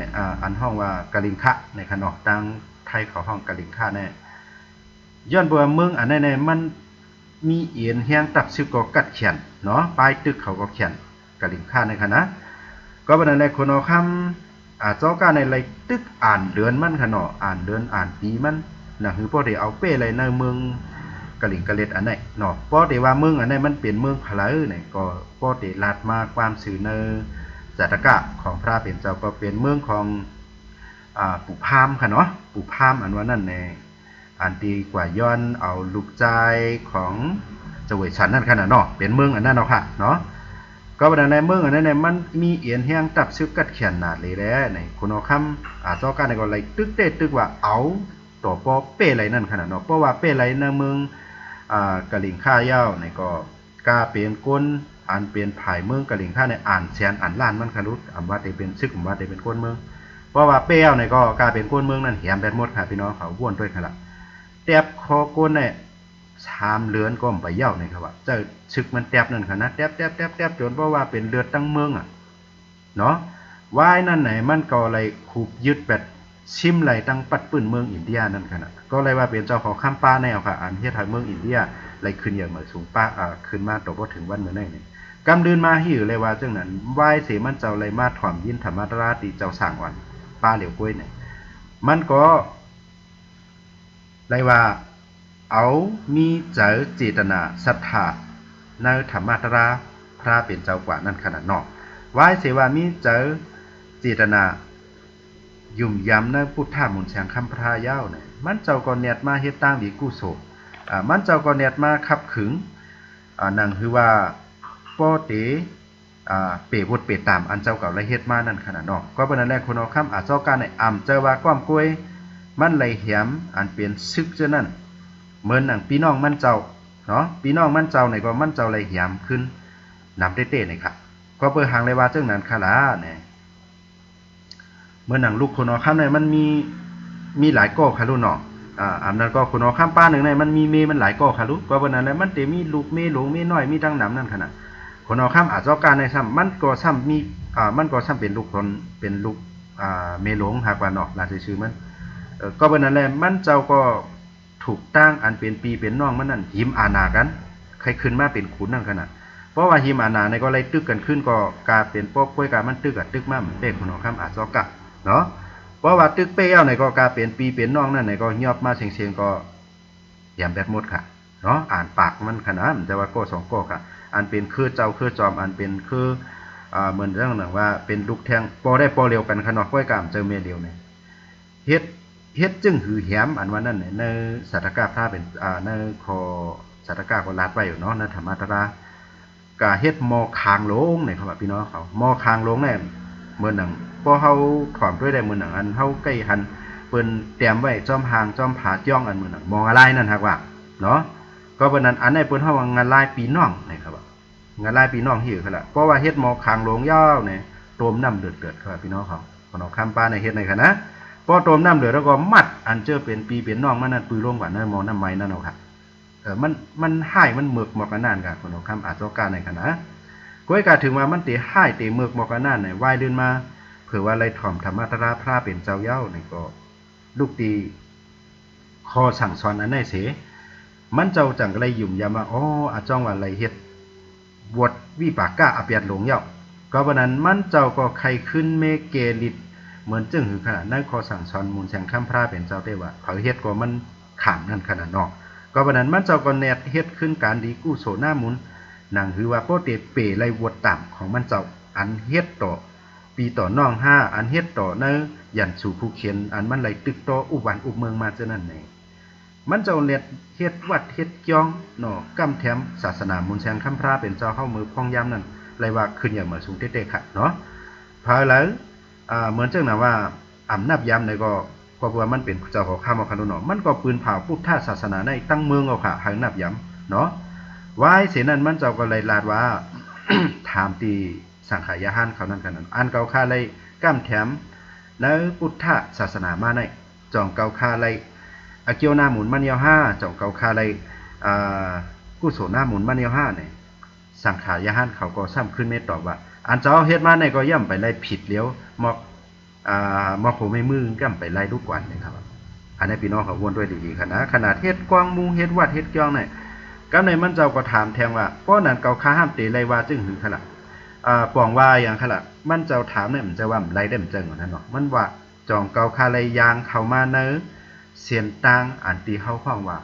อันห้องว่ากะหลิงคะในคะเนาะตั้งไทยเขาห้องกะหลิงคะแน่ย้อนบ่ว่าเมืองอันในมันมีเอียนแห้งตับซึกก็กัดเขียนเนาะปลายตึกเขาก็เขียนกะหลิงคะในคะนะก็บ่ได้ในคนเอาคำเจ้าก้าในไรตึกอ่านเดือนมันค่ะเนาะอ่านเดือนอ่านปีมันนะคือพอได้เอาเป้อะไรในเมืองกะหลิงกะเล็ดอันไหนเนาะพอได้ว่าเมืองอันไหนมันเป็นเมืองพลาเนี่ยก็พอได้ลาดมาความสื่อในจัตกะของพระเป็นเจ้าก็เป็นเมืองของปู่พามค่ะเนาะปู่พามอันว่านั่นในอันดีกว่าย้อนเอาลูกใจของเจวิชันนั่นค่ะเนาะเป็นเมืองอันนั้นเนาะค่ะเนาะก็บ่ได้ในเมืองอันนั้นมันมีเอียนแห้งตับซึกกัดเขียนนาดเลยแหละในคุณเอาคำเจ้าก้าในก็เลยตึกเตตึกว่าเอาต่อปอเป้ไรนั่นขนาดเนาะเพราะว่าเป้ไรในเมืองกะหลิงค่าเย้าในก็กาเป็นก้นอันเป็นภายเมืองกะหลิงค่าในอ่านแสนอ่านล้านมันครุดว่าได้เป็นซึกว่าได้เป็นก้นเมืองเพราะว่าเป้เย้าในก็กาเป็นก้นเมืองนั่นแหมแบดหมดค่ะพี่น้องเขาว่นด้วยค่ะล่ะแตบคอก้นเนี่ยชามเลือนก็ไปเย้าในครับว่าเจ้าซึกมันแตบนั่นค่ะนะแตบจนเพราะว่าเป็นเลือดตั้งเมืองเนาะว่ายนั่นไหนมันก็เลยคูบยึดแบบชิมไหลตั้งปัดปื้นเมืองอินเดียนั่นขนาดก็เลยว่าเป็นเจ้าของข้ามป้าแนวค่ะอันเฮ็ดให้เมืองอินเดียไหลขึ้นอย่างเหมือนสูงป้าขึ้นมาตกบ่ถึงวันเมื่อไหร่นี่กำเดินมาหิวเลยว่าจังนั้นไหว้เสมันเจ้าเลยมาถ่อมยินธรรมราติเจ้าสร้างวันป้าเหลียวกล้วยเนี่ยมันก็เลยว่าเอามีเจอเจตนาศรัทธาในธรรมราพระเป็นเจ้ากว่านั่นขนาดนอกไหว้เสว่ามีเจอเจตนายุ่มยำในพุทธมนต์แสงคำพระยาวเนี่ยมันเจ้าก็เนียดมาเฮ็ดตั้งดีกู้โศมันเจ้าก็เนียดมาขับขึงนั่นคือว่าป้อเตเปวดเปตามอันเจ้าเก่าและเฮ็ดมานั่นขนาดนอกก็เป็นนั่นแหละคนเอาคำเจ้าการในเจ้าว่าก้อมกล้วยมันไหลแหมอันเปลี่ยนซึกเจ้านั่นเหมือนหนังพี่น้องมันเจ้าเนาะพี่น้องมันเจ้าเนี่ยก็มันเจ้าไหลแหมขึ้นนำเต้ๆนี่ครับก็เปิดหางเลยว่าจังนั้นค่ะล่ะเนี่ยเมื่อหนังลูกคนเอาข้ามในมันมีหลายก้อค่ะลูกเนาะอันนั้นก็คนเอาข้ามป้าหนึ่งในมันมีเมมันหลายก้อค่ะลูกก็วันนั้นแล้วมันเตมีลูกเมหลงเมน้อยมีทั้งน้ำนั่นขนาดคนเอาข้ามอาจจะการในซ้ำมันก็ซ้ำมีมันก็ซ้ำเป็นลูกคนเป็นลูกเมหลงหากว่าเนาะน่าจะชื่อมันก็วันนั้นแหละมันเจ้าก็ถูกตั้งอันเป็นปีเป็นน้องมันนั่นหิมอาณากันใครขึ้นมาเป็นขุนนั่นขนาดเพราะว่าหิมอาณาในก็เลยตึกกันขึ้นก็กลายเป็นป๊อกกล้วยกามันตึกกับตึกมาเหมือนเด็กคนเอาข้ามอาจจะกะเนาะเพราะว่าตึกเป้เอาไหนก็กาเป็นปีเป็นน้องนั่นไหนก็ยอบมาเสียงก็แยมแบดหมดค่ะเนาะอ่านปากมันขนาดแต่ว่าก็สองก็ค่ะอันเป็นคือเจ้าคือจอมอันเป็นคือเหมือนเรื่องหนึ่งว่าเป็นลูกแทงปอได้ปอเร็วกันขนาดก้อยกามเจอเมเดียวเนี่ยเฮ็ดจึงหือแหมอันว่านั่นเนี่ยในสัตตกาพระเป็นในคอสัตตกาก็ลาดไว้อยู่เนาะในธรรมะตรากาเฮ็ดมอคางลงเนี่ยครับพี่น้องเขามอคางลงเนี่ยเหมือนหนังพอเฮาถอมด้วยได้มือหนังอันเฮาใกล้หันเปิ้นเตรียมไว้จอมหางจอมผาจ้องอันมือหนังมองอะไรนั่นฮักว่าเนาะก็เปิ้นนั้นอันไหนเปิ้นเฮาว่างานลายปีน้องนะครับงานลายปีน้องหิวคั่นล่ะเพราะว่าเฮ็ดหมอคางลงยาวเนี่ยต้มน้ำเดือดๆครับพี่น้องเขาคนเอาข้ามป้าในเฮ็ดในคั่นนะพอต้มน้ำเดือดแล้วก็มัดอันเจอเป็นปีเป็นน้องมันนั่นปือลงกว่านั้นหมอน้ำไม้นั่นเอาครับมันให้มันหมึกหมอกกันนั่นครับคนเอาข้ามอาจจะการในคั่นนะก้อยกาถึงว่ามันเตะให้เตะหมึกหมอกกันนั่นเนี่ยว่ายเดินมาเผื่อว่าอะไรถ่อมธรรมะตราพระเป็นเจ้าเย้าเนี่ยก็ลูกตีคอสั่งสอนอันไหนเสมันเจ้าจังไรยุ่มยามาอาจ้องว่าอะไรเฮ็ดบวชวิปากกะอเปียดหลงเย้าก็วันนั้นมันเจ้าก็ใครขึ้นเมเกลิดเหมือนจึงหือขนาดนั้นคอสั่งสอนมูลแสงข้ามพระเป็นเจ้าได้ว่าเขาเฮ็ดก็มันขามนั่นขนาดนอกก็วันนั้นมันเจ้าก็แนดเฮ็ดขึ้นการดีกู้โสหน้ามุนหนังคือว่าโปเตเปไรวดต่ำของมันเจ้าอันเฮ็ดต่อปีต่อน้อง5อันเฮ็ดต่อเนยันสู่ผู้เขียนอันมันไหลตึกต่ออุบันอุเมืองมาจังนั้นไหนมันเจ้าเล็ดเฮ็ดวัดเฮ็ดจ้องเนาะกำแถมศาสนามุนแสงคัมพระเป็นเจ้าเข้ามือพ้องยามนั่นไรว่าขึ้นอย่างเหมือนสูงเตะๆค่ะเนาะพอแล้วเหมือนจังน่ะว่าอำนาจยามในก็ ก็ว่ามันเป็นเจ้าของข้ามเอาคันเนาะมันก็ปืนเผาพุทธศาสนาในตั้งเมืองเอาค่ะหังนับย้ำเนาะไว้เสนั้นมันเจ้าก็เลยลาดว่า ถามตีสังขายาหันเขานั่นกันนั้นอันเก่าค่าเลยก้ำแถมแล้วพุทธศาสนามาในจองเก่าค่าเลยเกียวหน้าหมุนมันยาว5จองเก่าค่าเลยกุศลหน้าหมุนมันยาว5เนี่ยสังขายาหันเขาก็ซ้ำขึ้นเมตตอบว่าอันเจ้าเฮ็ดมาในก็ย่ำไปไล่ผิดเลี้ยวมอกผมไม่มือย่ำไปไล่ลูกกวนนะครับอันนี้พี่น้องเขาวนด้วยดีๆขนาดเฮ็ดกวางมูเฮ็ดวัดเฮ็ดเกียงเนี่ยก็ในมันเจ้าก็ถามแทงว่าป้อนั้นเก่าค้าห้ามเตะไล่ว่าจึงหึงขนาดปองว่าอย่างขนาดมันเจ้าถามเนี่ยมันจะว่าไล่ได้มันจังกว่านั้นเนาะมันว่าจองเก่าค้าไล่ยางเข้ามาเนอเสียนตังอันตีเฮาฟังว่า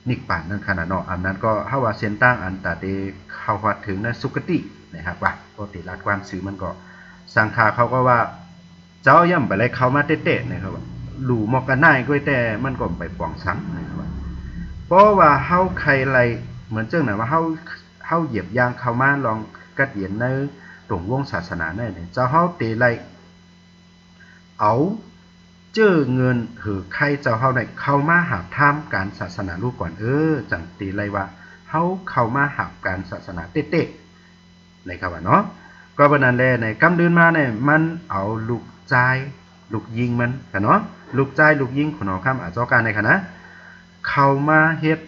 นิกป่านนั่นขนาดเนาะอันนั้นก็เฮาว่าเสียนตังอันตาเตเข้าวัดถึงในสุคตินะครับว่าปกติรัดความซื้อมันก็สังฆาเขาก็ว่าเจ้าย่ำไปไล่เข้ามาเตะๆนะครับว่าหลู่มอกกันได้ก็แต่มันก็ไปปองสังนะครับเพราะว่าเฮาใครไรเหมือนเจ้าหน่ะว่าเฮาเหยียบยางเข้ามาลองกัดเหยียนในตรงวงศาสนาได้เนี่ยเจ้าเฮาเตไรเอาเจ้อเงินหือใครเจ้าเฮาได้เข้ามาหาทำการศาสนาลูกก่อนจังตีไรว่าเฮาเข้ามาหาการศาสนาเตะๆในครับว่าเนาะก็บัดนั้นแลในกำเดินมาเนี่ยมันเอาลูกใจลูกยิงมันกันเนาะลูกใจลูกยิงของเฮาค้ำอาเจ้าการในคณะเข้ามาเฮ็ด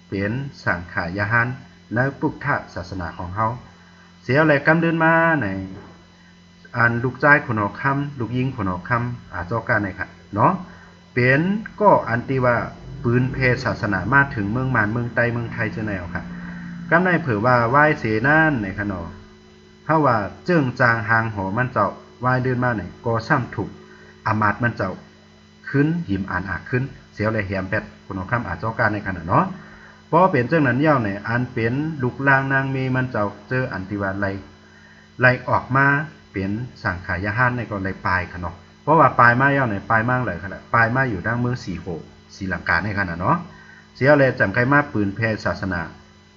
เป็นสังขายาหันในพุทธศาสนาของเฮาเสียอะไรกำเดินมาในอันลูกใจของเฮาค้ำลูกยิงของเฮาค้ำอาเจ้าการในค่ะเนาะเป็นก็อันที่ว่าปืนเพศศาสนามาถึงเมืองมานเมืองไต้เมืองไทยจะแนวค่ะกำในเผื่อว่าไหว้เสนั่นในค่ะเนาะเฮาว่าเจิ้งจางหางหอมันเจ้าไหว้เดินมาเนี่ยก็ซ้ำถูกอามาตย์มันเจ้าขึ้นหิมอ่านอากขึ้นเสียวเลยแหมแปดคนของคำอาจเจ้าการในขณะเนาะเพราะเป็นเจ้านั้นเย่าเนี่ยอันเป็นลูกลางนางเมมันเจ้าเจออันติวาไล่ออกมาเป็นสังขายาหันในก็เลยปลายค่ะเนาะเพราะว่าปลายมาเย่าเนี่ยปลายมั่งเลยขนาดปลายมาอยู่ดังเมืองสีโหศรีลังกาในขณะเนาะเสียวเลยจำใครมาปืนแพร่ศาสนา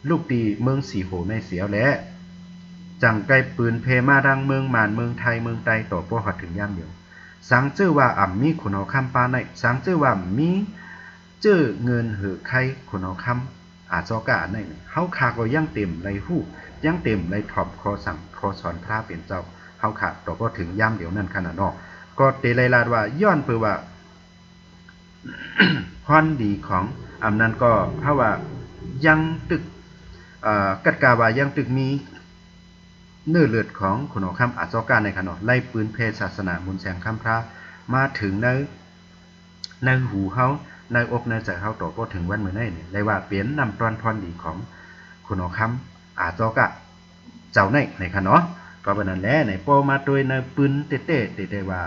ลูกตีเมืองสีโหในเสียวแล้วจังไกปืนเพมาดังเมืองมานเมืองไทยเมืองไต้ต่อพวกเขาถึงย่ำเดียวสังเจ้อว่ามีขุนเอาคำปาในสังเจ้อว่ามีเจ้อเงินหือใครขุนเอาคำอาจอกาในเฮาขาก็ยังเต็มในหู้ยังเต็มในถอบคอสั่งคอสอนพระเป็นเจ้าเฮาขาต่อก็ถึงย่ำเดียวนั่นขนาดนอกก็เตไลลาดว่าย้อนเพื่อว่า ความดีของอำนั้นก็เพราะว่ายังตึกกัดกาว่ายังตึกมีเนื้อเลือดของขุนเอาคำอาจอกาในขนาดไล่ปืนเพศศาสนามุนแสงคำพระมาถึงในหูเฮาในอกในใจเฮาต่อก็ถึงวันมื้อนี้เลยว่าเปลี่ยนนำตอนพรดีของคุณเอาคำอาจอกะเจ้าในค่ะเนาะก็บัดนั้นแหละในโปมาโดยในปืนเตะว่า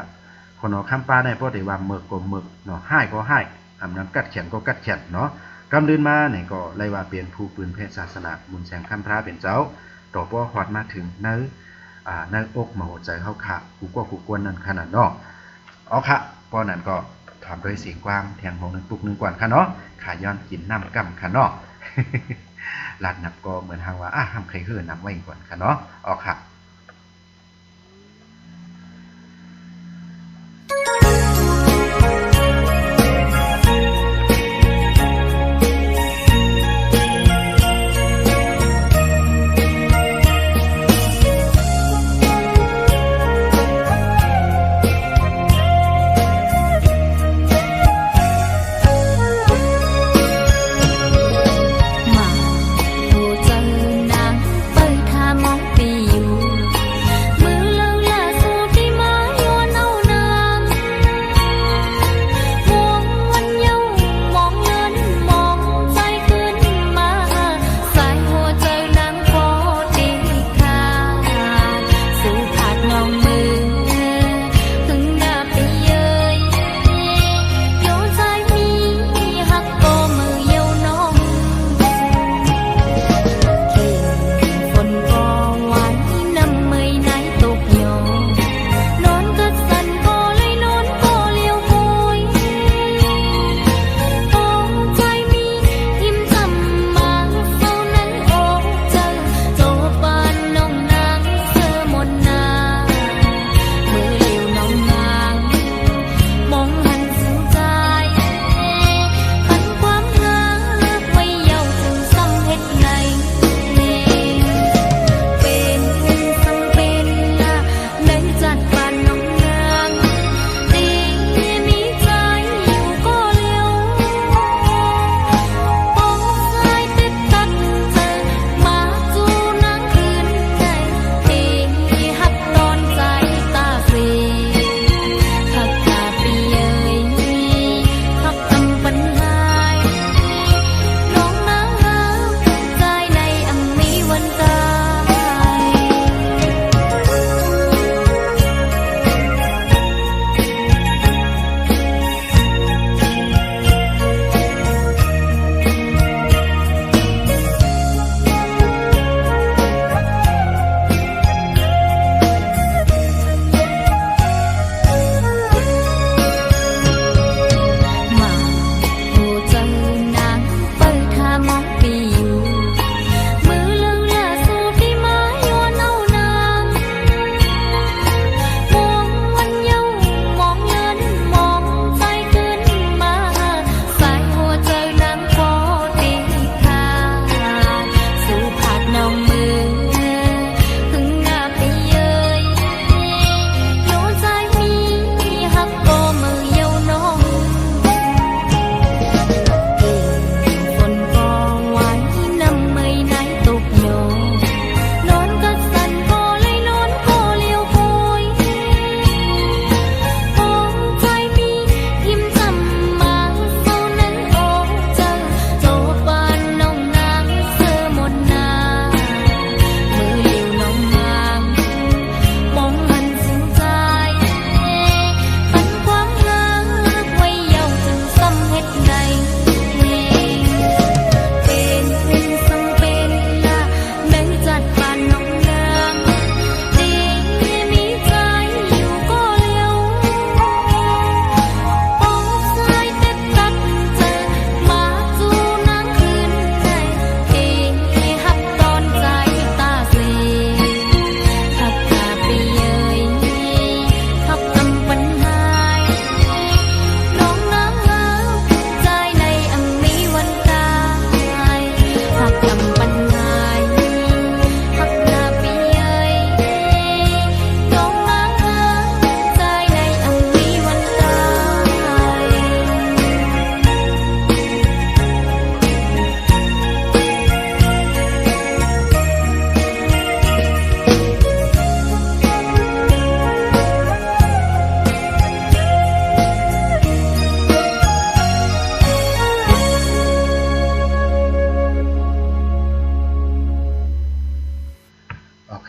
คุณเอาคำปาได้เพราะได้ว่าหมึกก็หมึกเนาะให้ก็ให้อำนั้นกัดแขนก็กัดแขนเนาะกำลืนมาเนี่ยก็เลยว่าเปลี่ยนผู้ปืนเพศศาสนามุนแสงคำพระเป็นเจ้าต่อบ่ฮอดมาถึงในอกมาหัวใจเฮาค่ะกูก็กูกวนนั่นขนาดเนาะเอาค่ะป้อนั้นก็ถามด้วยเสียงกว้างแทงของนึงปุกนึงก่อนค่ะเนาะขาย้อนกินน้ำกำค่ะเนาะ ลาดนับก็เหมือนทางว่าห้ามใครเฮือน้ำไว้ก่อนค่ะเนาะออกค่ะ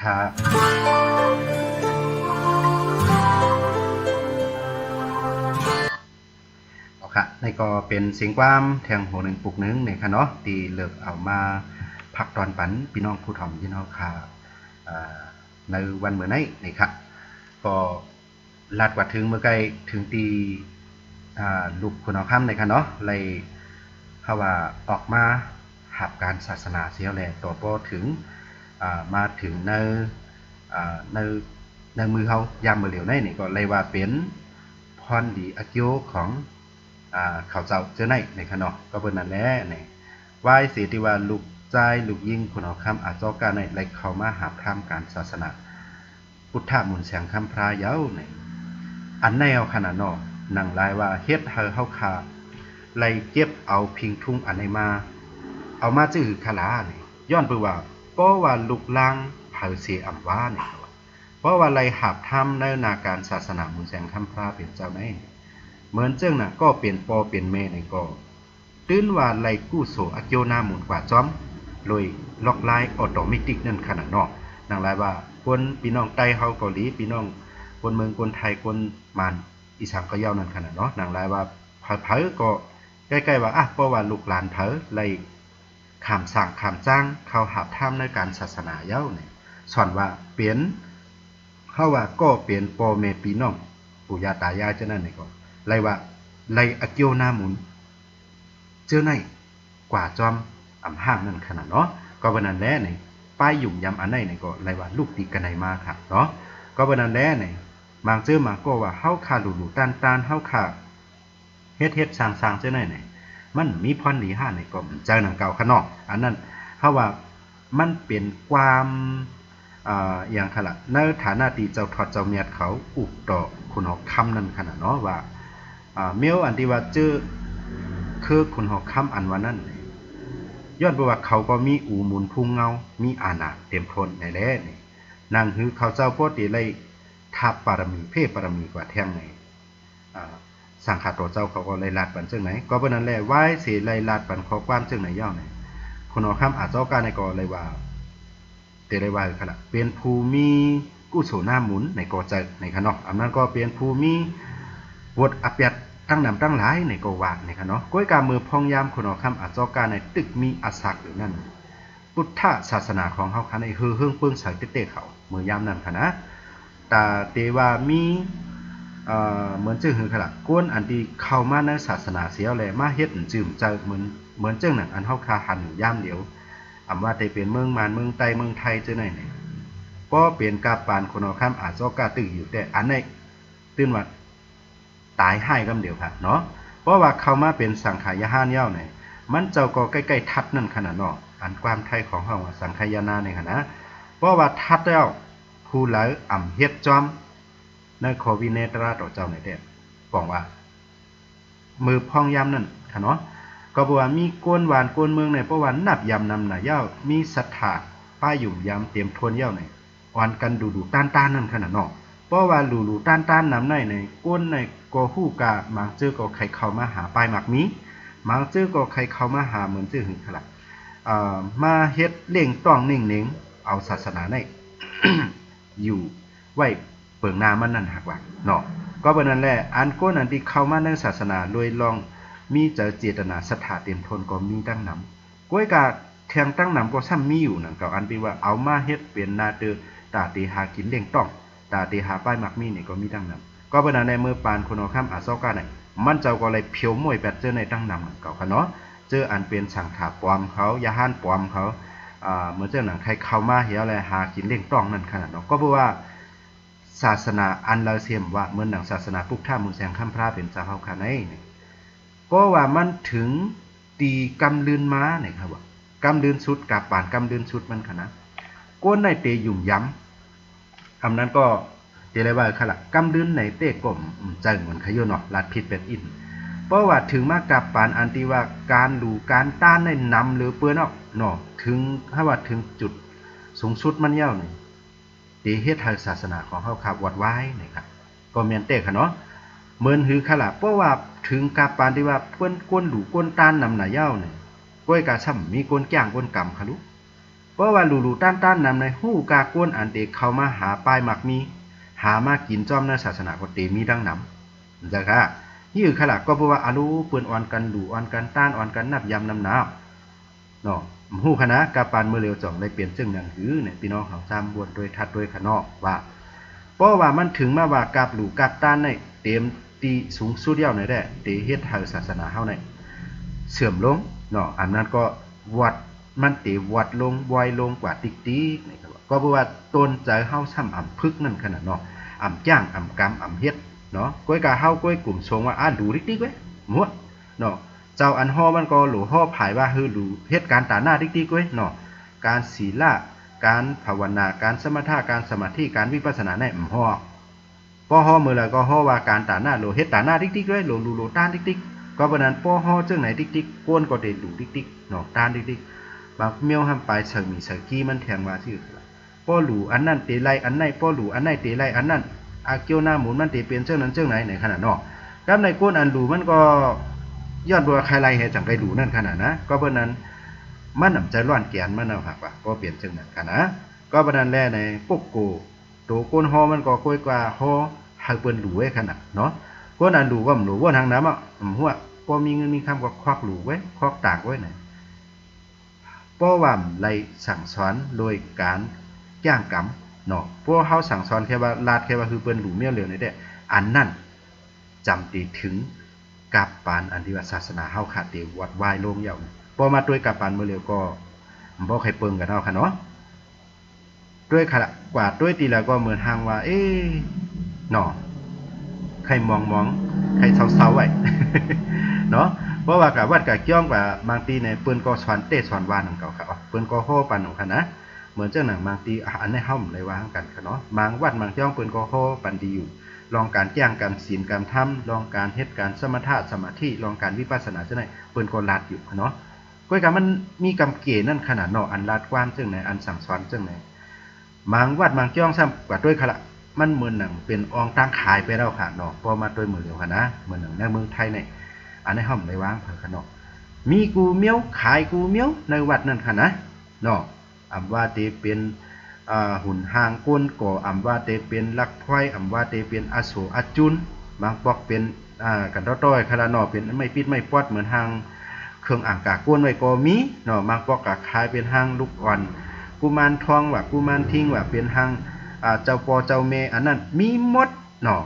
ค่ะนี่ก็เป็นเสียงความแทงหัวหนึ่งปลุกหนึ่งเนี่ยค่ะเนาะที่เลิกเอามาพักตอนปันพี่น้องผู้ถ่อมยินเฮาค่ะในวันเมื่อนี้นี่ค่ะก็ลาดกว่าถึงเมื่อไกลถึงตีลูกคุณเอาค่ำในค่ะเนาะเลยเฮาว่าออกมาหับการศาสนาเสียแลต่อพอถึงมาถึงในมือเฮายามมื้อเหลียวในนี่ก็เลยว่าเป็นพรดีอักโยของเขาเจ้าเจ้าในในขณะก็เป็นนั่นแหละนี่ไหว้เสียที่ว่าลูกใจลูกยิ่งคุณเอาคำอาจอการในเลยเข้ามาหาพรามการศาสนาพุทธมุนแสงคำพรายาวนี่อันแนวขนาดนอนั่งลายว่าเฮ็ดเฮาเฮาคาไล่เก็บเอาพิงทุ่งอันไหนมาเอามาจื้อคาลานี่ย้อนไปว่าเพราะว่าลูกลางเผาเสียอำว่านี่เพราะว่าไล่หาบทำในนาการศาสนามุนแสงคำพราเป็นเจ้าในเหมือนเจ้าน่ะก็เปลี่ยนปอเปลี่ยนเมในก็ตื้นว่าไลกู้โสอเกียวนาหมุนกว่าจอมโดยล็อกไลน์ออโตเมติกนั่นขนาดนอกนางลายว่าคนพี่น้องไต้เฮาเกาหลีพี่น้องคนเมืองคนไทยคนมานอีสานก็ยาวนั่นขนาดเนาะนางลายว่าเผาก็ใกล้ๆว่าเพราะว่าลูกหลานเผาไลขามสั่งขามจ้างเข้าหาบถ้ำในการศาสนาเย้าเนี่ยสอนว่าเปลี่ยนเขาว่าก็เปลี่ยนปอเมพี่น้องปู่ย่าตายายเจ้านั่นนี่ก็ไล่ว่าไล่อเกียวนาหมุนเจ้าในกว่าจอมอำห้างนั่นขนาดเนาะก็วันนั้นแหละนี่ป้ายหยุ่มยำอันไหนนี่ก็ไล่ว่าลูกตีกันไหนมาครับเนาะก็วันนั้นแหละนี่บางเจ้ามาก็ว่าเฮาคาหลูๆตานๆเฮาคาเฮ็ดสร้างๆเจ้าไหนนี่มันมีพรดี5นี่ก็เจ้าหนังเก่าขนอกอันนั้นเฮาว่ามันเป็นความอย่างขนาดในฐานะที่เจ้าทอดเจ้าเมียดเขาอุกต่อคุณหอกคำนั่นขนาดเนาะว่าเมียวอันที่ว่าเจอคือคุณหอกคำอันวันนั้นย้อนไปว่าเขาก็มีอูหมุนพุงเงามีอาณาเต็มทนในแล้นี่นางคือเขาเจ้าพ่อตีไล่ทับปารมีเพศปารมีกว่าแท่งในสังขารตัวเจ้าเขาก็ไล่ลาดปันเชิงไหนก็เพราะนั้นแหละไหว้เสียไล่ลาดปันข้อความเชิงไหนย่อไหนคุณหอกคำอาจเจ้าการในก็เลยว่าเตเลยว่าขนาดเป็นภูมิกู้โสหน้าหมุนในกอใจในขนอกอันนั้นก็เป็นภูมิวดอเปียดตั้งนำตั้งหลายในกวาดในขนอกก้อยกามือพองยามคนอคำอาจอการในตึกมีอาศักอยู่นั่นพุทธศาสนาของเฮาคันในเฮือเฮืองเปิ้งใส่เตะเขามือยามนั้นค่ะนะตาเตว่ามีเหมือนจึงหือขนาดก้นอันที่เข้ามาในศาสนาเสียแลมาเฮ็ดจืมใจเหมือนจึงนั่นอันเฮาคาหันยามเดียวอำว่าได้เป็นเมืองมานเมืองไต้เมืองไทยจังไหนนี่ก็เป็นกาปานคนเอาคำอาจจะกาตึกอยู่แต่อันไหนตื่นว่าตายให้กำเดียวค่ะเนาะเพราะว่าเข้ามาเป็นสังขายาห้านเย้าเนี่ยมันเจ้าก็ใกล้ๆทัดนั่นขนาดเนาะอันความไทยของเฮาสังขายานาเนี่ยนะเพราะว่าทัดแล้วผู้หลายอ่ำเฮ็ดจอมในโควิดเนตราต่อเจ้าในเด้บอกว่ามือพองยามนั่นค่ะเนาะก็บอกว่ามีกวนหวานกวนเมืองในเพราะว่านับยำนำหน่ะเย้ามีศรัทธาป้ายอยู่ยำเตรียมทวนเย้าในอ่อนกันดูต้านนั่นขนาดเนาะเพราะว่าลูต้านนำในก้นในก็ฮู้กะบางเจอก็ใครเข้ามาหาปลายหมักมีบางเจอก็ใครเข้ามาหาเหมือนชื่อหึงขลักมาเฮ็ดเล่งต้องนิ่งๆเอาศาสนาใน อยู่ไว้เปิงหน้ามันนั่นหักว่าเนาะก็เป็นนั่นแหละอันก้นอันที่เข้ามาในศาสนาโดยลองมีเจตนาศรัทธาเต็มทนก็มีตั้งนำก้อยกะแทงตั้งนำก็ซ้ำมีอยู่นั่นก็อันที่ว่าเอามาเฮ็ดเป็นนาเตอตาตีหากินเล่งต้องตาตีหาป้ายมักมีนี่ก็มีตั้งนำก็เป็นในเมื่อปานคนเอาข้ามอาซอกาเนี่ยมันเจ้าก็เลยเพียวมวยแบบเจอในตั้งนำเก่าค่ะเนาะเจออันเป็นสังขาปลอมเขายาห้านปลอมเขาเหมือนเจ้าหนังใครเข้ามาเหี่ยวอะไรหากินเล่งต้องนั่นขนาดเนาะก็เพราะว่าศาสนาอันเราเสียมว่าเหมือนหนังศาสนาพุทธะมุนแสงคำพระเป็นเจ้าเฮาคาในนี่ก็ว่ามันถึงตีกำลืนม้าเนี่ยครับว่ากำลืนสุดกับป่านกำลืนสุดมันขนาดก้นในเตยุ่มย้ำคำนั้นก็เจริญว่าขลักกำลืนในเตะกลมจังเหมือนขยโยเนาะลาดผิดเป็ดอินเพราะว่าถึงมากับปานอันที่ว่าการดูการต้านในนำหรือเปื้อนออกเนาะถึงถ้าว่าถึงจุดสูงสุดมันเย้านี่ตีเฮ็ดทางศาสนาของเฮาครับวัดไว้นะครับก็แม่นเตะค่ะเนาะเหมือนหือขลักเพราะว่าถึงกับปานที่ว่าเปิ้นก้นดูก้นต้านนำหน้าเย้านี่ก้อยกะซ้ำมีก้นแก้งก้นกำค่ะลูก เพราะว่าหลูๆต้านๆนำในฮู้กากวนอันเตเข้ามาหาป้ายหมักมีหามากินจ้อมในศาสนาก็เตมีดังนำจังค่ะยื้อขละก็เพราะว่าอารูเปิ้นอ่อนกันหลูอ่อนกันต้านอ่อนกันนับยำนำหนาวเนาะฮู้คณะกาปานเมื่อเร็วจ่องได้เปลี่ยนจึงนั้นหือเนี่ยพี่น้องเฮาจำบวชโดยทัดโดยขนอกว่าเพราะว่ามันถึงมาว่ากาบหลูกาบต้านในเต็มตีสูงสุดยาวในแด้เตเฮ็ดให้ศาสนาเฮาในเสื่อมลงเนาะอันนั้นก็วัดมันเตวัดลงบ่อยลงกว่าติ๊กๆนะครับก็เพราะว่าต้นใจเฮาซ้ำอำพึกนั่นขนาดเนาะอำจ้างอำกรรมอำเฮ็ดเนาะก้อยกะเฮาก้อยกลุ่มทรงว่าดูติ๊กๆเว้ยหมดเนาะเจ้าอันฮ้อมันก็หลูฮ้อผายว่าฮือหลูเฮ็ดการตาหน้าติ๊กๆเว้ยเนาะการศีละการภาวนาการสมถะการสมาธิการวิปัสสนาเนี่ยฮ้อพอฮ้อมื้อละก็ฮ้อว่าการตาหน้าโลเฮ็ดตาหน้าติ๊กๆเว้ยโลลูโลต้านติ๊กๆก็เพราะนั้นพอฮ้อจังไหนติ๊กๆก้นก็ได้ดูติ๊กๆเนาะต้านติ๊กๆบางเมียวห้ามไปเสิร์มีเสิร์กี้มันแทงว่าชื่อป้อหลูอันนั้นเตไลอันไหนป้อหลูอันไหนเตไลอันนั้นอาเกียวหน้าหมุนมันเตเปลี่ยนเจ้านั้นเจ้าไหนในขนาดเนาะกับในก้นอันหลูมันก็ย้อนบ่ใครไล่ให้จังได๋หลูนั่นขนาดนะก็เพราะนั้นมันนำใจร้อนแกนมันเอาหักว่าก็เปลี่ยนจังนั้นกันนะก็เพราะนั้นแลในปกโกโตก้นฮอมันก็ก้อยกว่าฮอให้เปิ้นหลูไว้ขนาดเนาะก้นอันหลูว่าหลูว่าทางน้ำอ่ะหัวบ่มีเงินมีคำก็ควักหลูไว้ควักตากไว้ไหนป้อว่าไล่สั่งสอนโดยการย่างกรรมเนาะพวกเฮาสั่งสอนแค่ว่าลาดแค่ว่าคือเปิ้นหลูเมียเหลียวนี่แหละอันนั้นจำติถึงกับปานอันที่ว่าศาสนาเฮาขาดเตวัดวายลงยาวพอมาด้วยกับปานเมื่อเหลียวก็บ่ใครเปิงกันเฮาค่ะเนาะด้วยขะกว่าด้วยตีแล้วก็เหมือนทางว่าเนาะใครมองใครเซาๆไว้เนาะเพราะว่ากับวัดกับจ้องว่าบางทีในเปิ้นก็สอนเตะสอนวานของเก่าค่ะเปิ้นก็โฮปานของค่ะนะเหมือนเจ้าหนังบางทีอันในห้อมเลยวางกันค่ะเนาะบางวัดบางจ้องเปิ้นก็โฮปันดีอยู่ลองการแจ้งการศีลการธรรมลองการเฮ็ดการสมถะสมาธิลองการวิปัสสนาจังได๋เปิ้นก็ลาดอยู่ค่ะเนาะก้อยกะมันมีกำเกนั่นขนาดเนาะอันลาดกว้างจังไหนอันสั่งสอนจังไหนบางวัดบางจ้องซ้ำกว่าด้วยค่ะละมันเหมือนหนังเป็นอองตั้งขายไปแล้วค่ะเนาะพอมาด้วยมือเดียวค่ะนะเหมือนหนังในเมืองไทยเนี่ยอันในห้อมเลยวางเพิ่นค่ะเนาะมีกูเมียวขายกูเมียวในวัดนั่นค่ะนะเนาะอำว่าเตเป็นหุ่นหางก้นก่ออำว่าเตเป็นลักไพรอำว่าเตเป็นอโศอจุนบางปอกเป็นกันต้อยๆคาราเนาะเป็นไม่ปิดไม่ปอดเหมือนหางเครื่องอ่างกาก้นไว้ก็มีเนาะบางปอกก็ขายเป็นหางลูกอ่อนกุมารทองว่ากุมารทิ้งว่าเป็นหางเจ้าปอเจ้าเมอันนั้นมีหมดเนาะ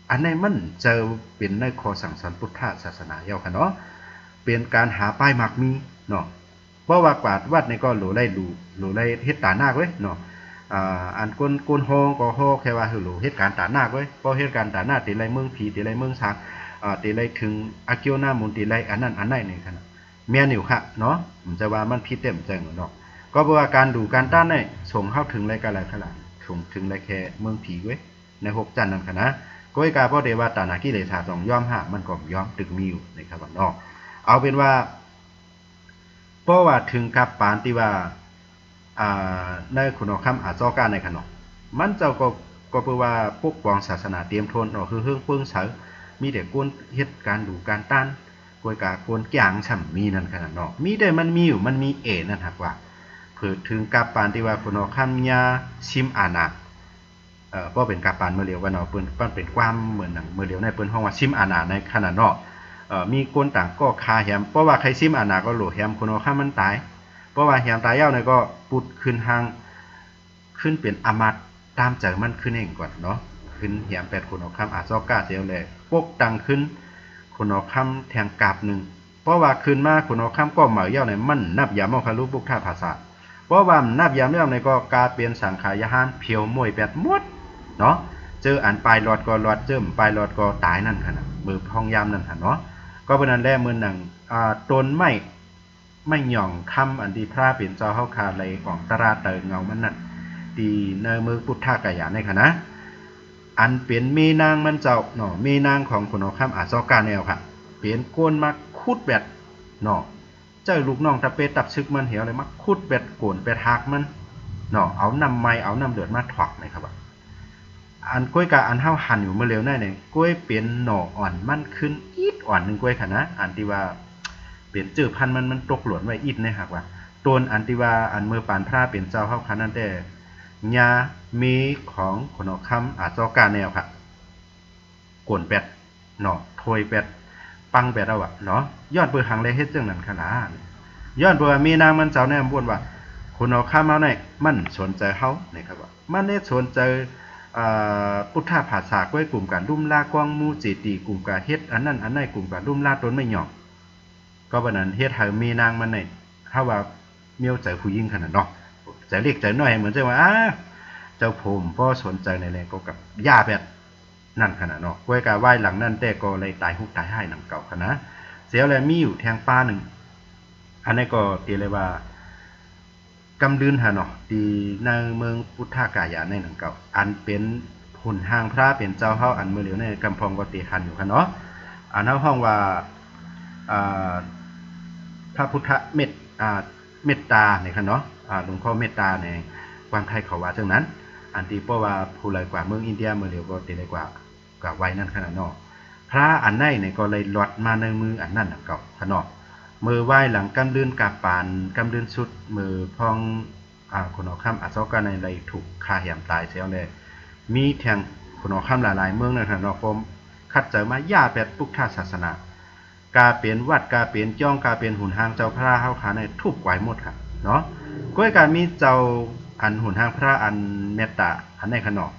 อันไหนมันเจอเป็นในข้อสั่งสอนพุทธศาสนาเย้าค่ะเนาะเป็นการหาป้ายหมักมีเนาะเพราะว่ากวาดวัดนี่ก็โหลได้เฮ็ดตาหน้าเว้ยเนาะอันก้นโฮก็โฮแค่ว่าโหลเฮ็ดการตาหน้าเว้ยพอเฮ็ดการตาหน้าติไรเมืองผีติไรเมืองสางติไรถึงอาเกียวหน้ามุนติไรอันนั้นอันไหนนี่คั่นแม่นอยู่ค่ะเนาะผมจะว่ามันผิดเต็มจังเนาะก็เพราะว่าการดูการต้านนี่ส่งเข้าถึงรายการหลายขนาดส่งถึงรายแค่เมืองผีเว้ยใน6จันทร์นั่นค่ะนะก้อยกาบ่ได้ว่าตาหน้ากิเลสต้องยอมหามันก็ยอมตึกมีอยู่นะครับเนาะเอาเป็นว่าเพราะว่าถึงกับปานที่ว่าในคุณธรรมอาจอการในขนมมันเจ้าก็เพื่อว่าปกป้องศาสนาเตรียมทนเนาะคือเฮิงเปิ้งเสามีแต่กวนเฮ็ดการดูการต้านกวยกากวนจ่างช่ำมีนั่นขนาดเนาะมีได้มันมีอยู่มันมีนั่นหักว่าเพิ่นถึงกับปานที่ว่าคุณธรรมยาชิมอานาบ่เป็นกับปานเมื่อเดียวว่าเนาะเปิ้นเป็นความเหมือนหนังเมื่อเดียวในเปิ้นฮ้องว่าชิมอานาในขนาดเนาะมีคนต่างก็คาแหมเพราะว่าใครซิมอานาก็โหลแหมคนเอาข้ามมันตายเพราะว่าแหมตายยาวเนี่ยก็ปุดขึ้นหางขึ้นเป็นอมตะตามใจมันขึ้นเองก่อนเนาะขึ้นแหม8คนเอาข้ามอาซอกาเสียวแลปกตังขึ้นคนเอาข้ามแทงกาบนึงเพราะว่าขึ้นมาคนเอาข้ามก็เหมายาวเนี่ยมันนับยามเอาคารุปุกท่าภาษาเพราะว่านับยามแล้วเนี่ยก็กาเป็นสังขายหารเพียวมวยแปดหมดเนาะเจออันปลายหลอดก็หลอดเจิมปลายหลอดก็ตายนั่นคั่นน่ะมือพองยามนั่นหั่นเนาะก็เป็นอันแรกมือหนังตนไม่หย่องคำอันที่พระเป็นเจ้าเฮาคาเลยของตราเตเงามันนั่นตีในมือพุทธกายาในค่ะนะอันเป็นเมนางมันเจ้าเนาะเมนางของคนเอาคำอาซอกาแนวค่ะเปลี่ยนโกนมาคุดแบดเนาะเจ้าลูกน้องตะเปตับซึกมันเหี่ยวเลยมาคุดแบดโกนแบดหักมันเนาะเอาน้ำไม้เอาน้ำเดือดมาถอกนะครับอันกล้วยกะอันเฮาหั่นอยู่เมื่อเร็วแน่เนี่ยกล้วยเป็นหน่ออ่อนมันขึ้นอีดอ่อนนึงกล้วยค่ะนะอันที่ว่าเป็นจื้อพันธุ์มันตกหลวนไว้อีดนะฮักว่า ตนอันที่ว่าอันเมื่อปานพระเป็นเจ้าเฮาคันนั้นแต่ญามีของคนเอาคำอาจอการแนวค่ะกวนเป็ดเนาะถวยเป็ดปังเป็ดเอาอะเนาะย้อนเปิดหังเลยเฮ็ดจังนั้นขนาดย้อนเปิดมีนางมันเจ้าแนมบ่นว่าคนเอาคำเอาเนี่ยมันสนใจเฮานี่ครับว่ามันได้สนใจพุทธภาษาก้วยกลุ่มการรุ่มลากว้างมูเจตีกลุ่มการเฮ็ดอันนั้นอันไหนกลุ่มการรุ่มลาตนไม่หยอกก็บัดนั้นเฮ็ดให้มีนางมันเนี่ยถ้าว่าเมียวใจผู้หญิงขนาดเนาะใจเล็กใจน้อยเหมือนจะว่าเจ้าผมบ่สนใจในแรงก็กับย่าแบบนั่นขนาดเนาะก้วยกาไหว้หลังนั่นแต่ก็เลยตายฮุกตายให้นำเก่าคณะเสียแล้วมีอยู่แทงป้าหนึ่งอันนี้ก็ตีเลยว่ากำดืนหาเนาะตีในเมืองพุทธากายาในหนังเก่าอันเป็นหุ่นหางพระเป็นเจ้าเฮาอันเมื่อเหลียวในกำพองก็ตีหันอยู่ค่ะเนาะอันเฮาห้องว่าพระพุทธเมตตาเนี่ยค่ะเนาะหลวงพ่อเมตตาในกวางไทยเขาว่าจังนั้นอันที่เพราะว่าผู้ไรกว่าเมืองอินเดียเมื่อเหลียวก็ตีเลยกว่าไว้นั่นขนาดเนาะพระอันไหนเนี่ยก็เลยหลอดมาในมืออันนั้นเก่าค่ะเนาะมือไหว้หลังกำลื่นกาปานกำลื่นสุดมือพองคนเอาข้ามอาเจ้ากันในไรถูกฆ่าแหมตายเสียเลยมีแทงคนเอาข้ามหลายๆเมืองนะครับเนาะผมคัดเจอมาย่าแปดพุทธศาสนากาเป็นวัดกาเป็นจ้องกาเป็นหุ่นหางเจ้าพระเฮาขาในทุบไว้หมดครับเนาะก้อยการมีเจ้าอันหุ่นหางพระอันเมตตาอันในขนม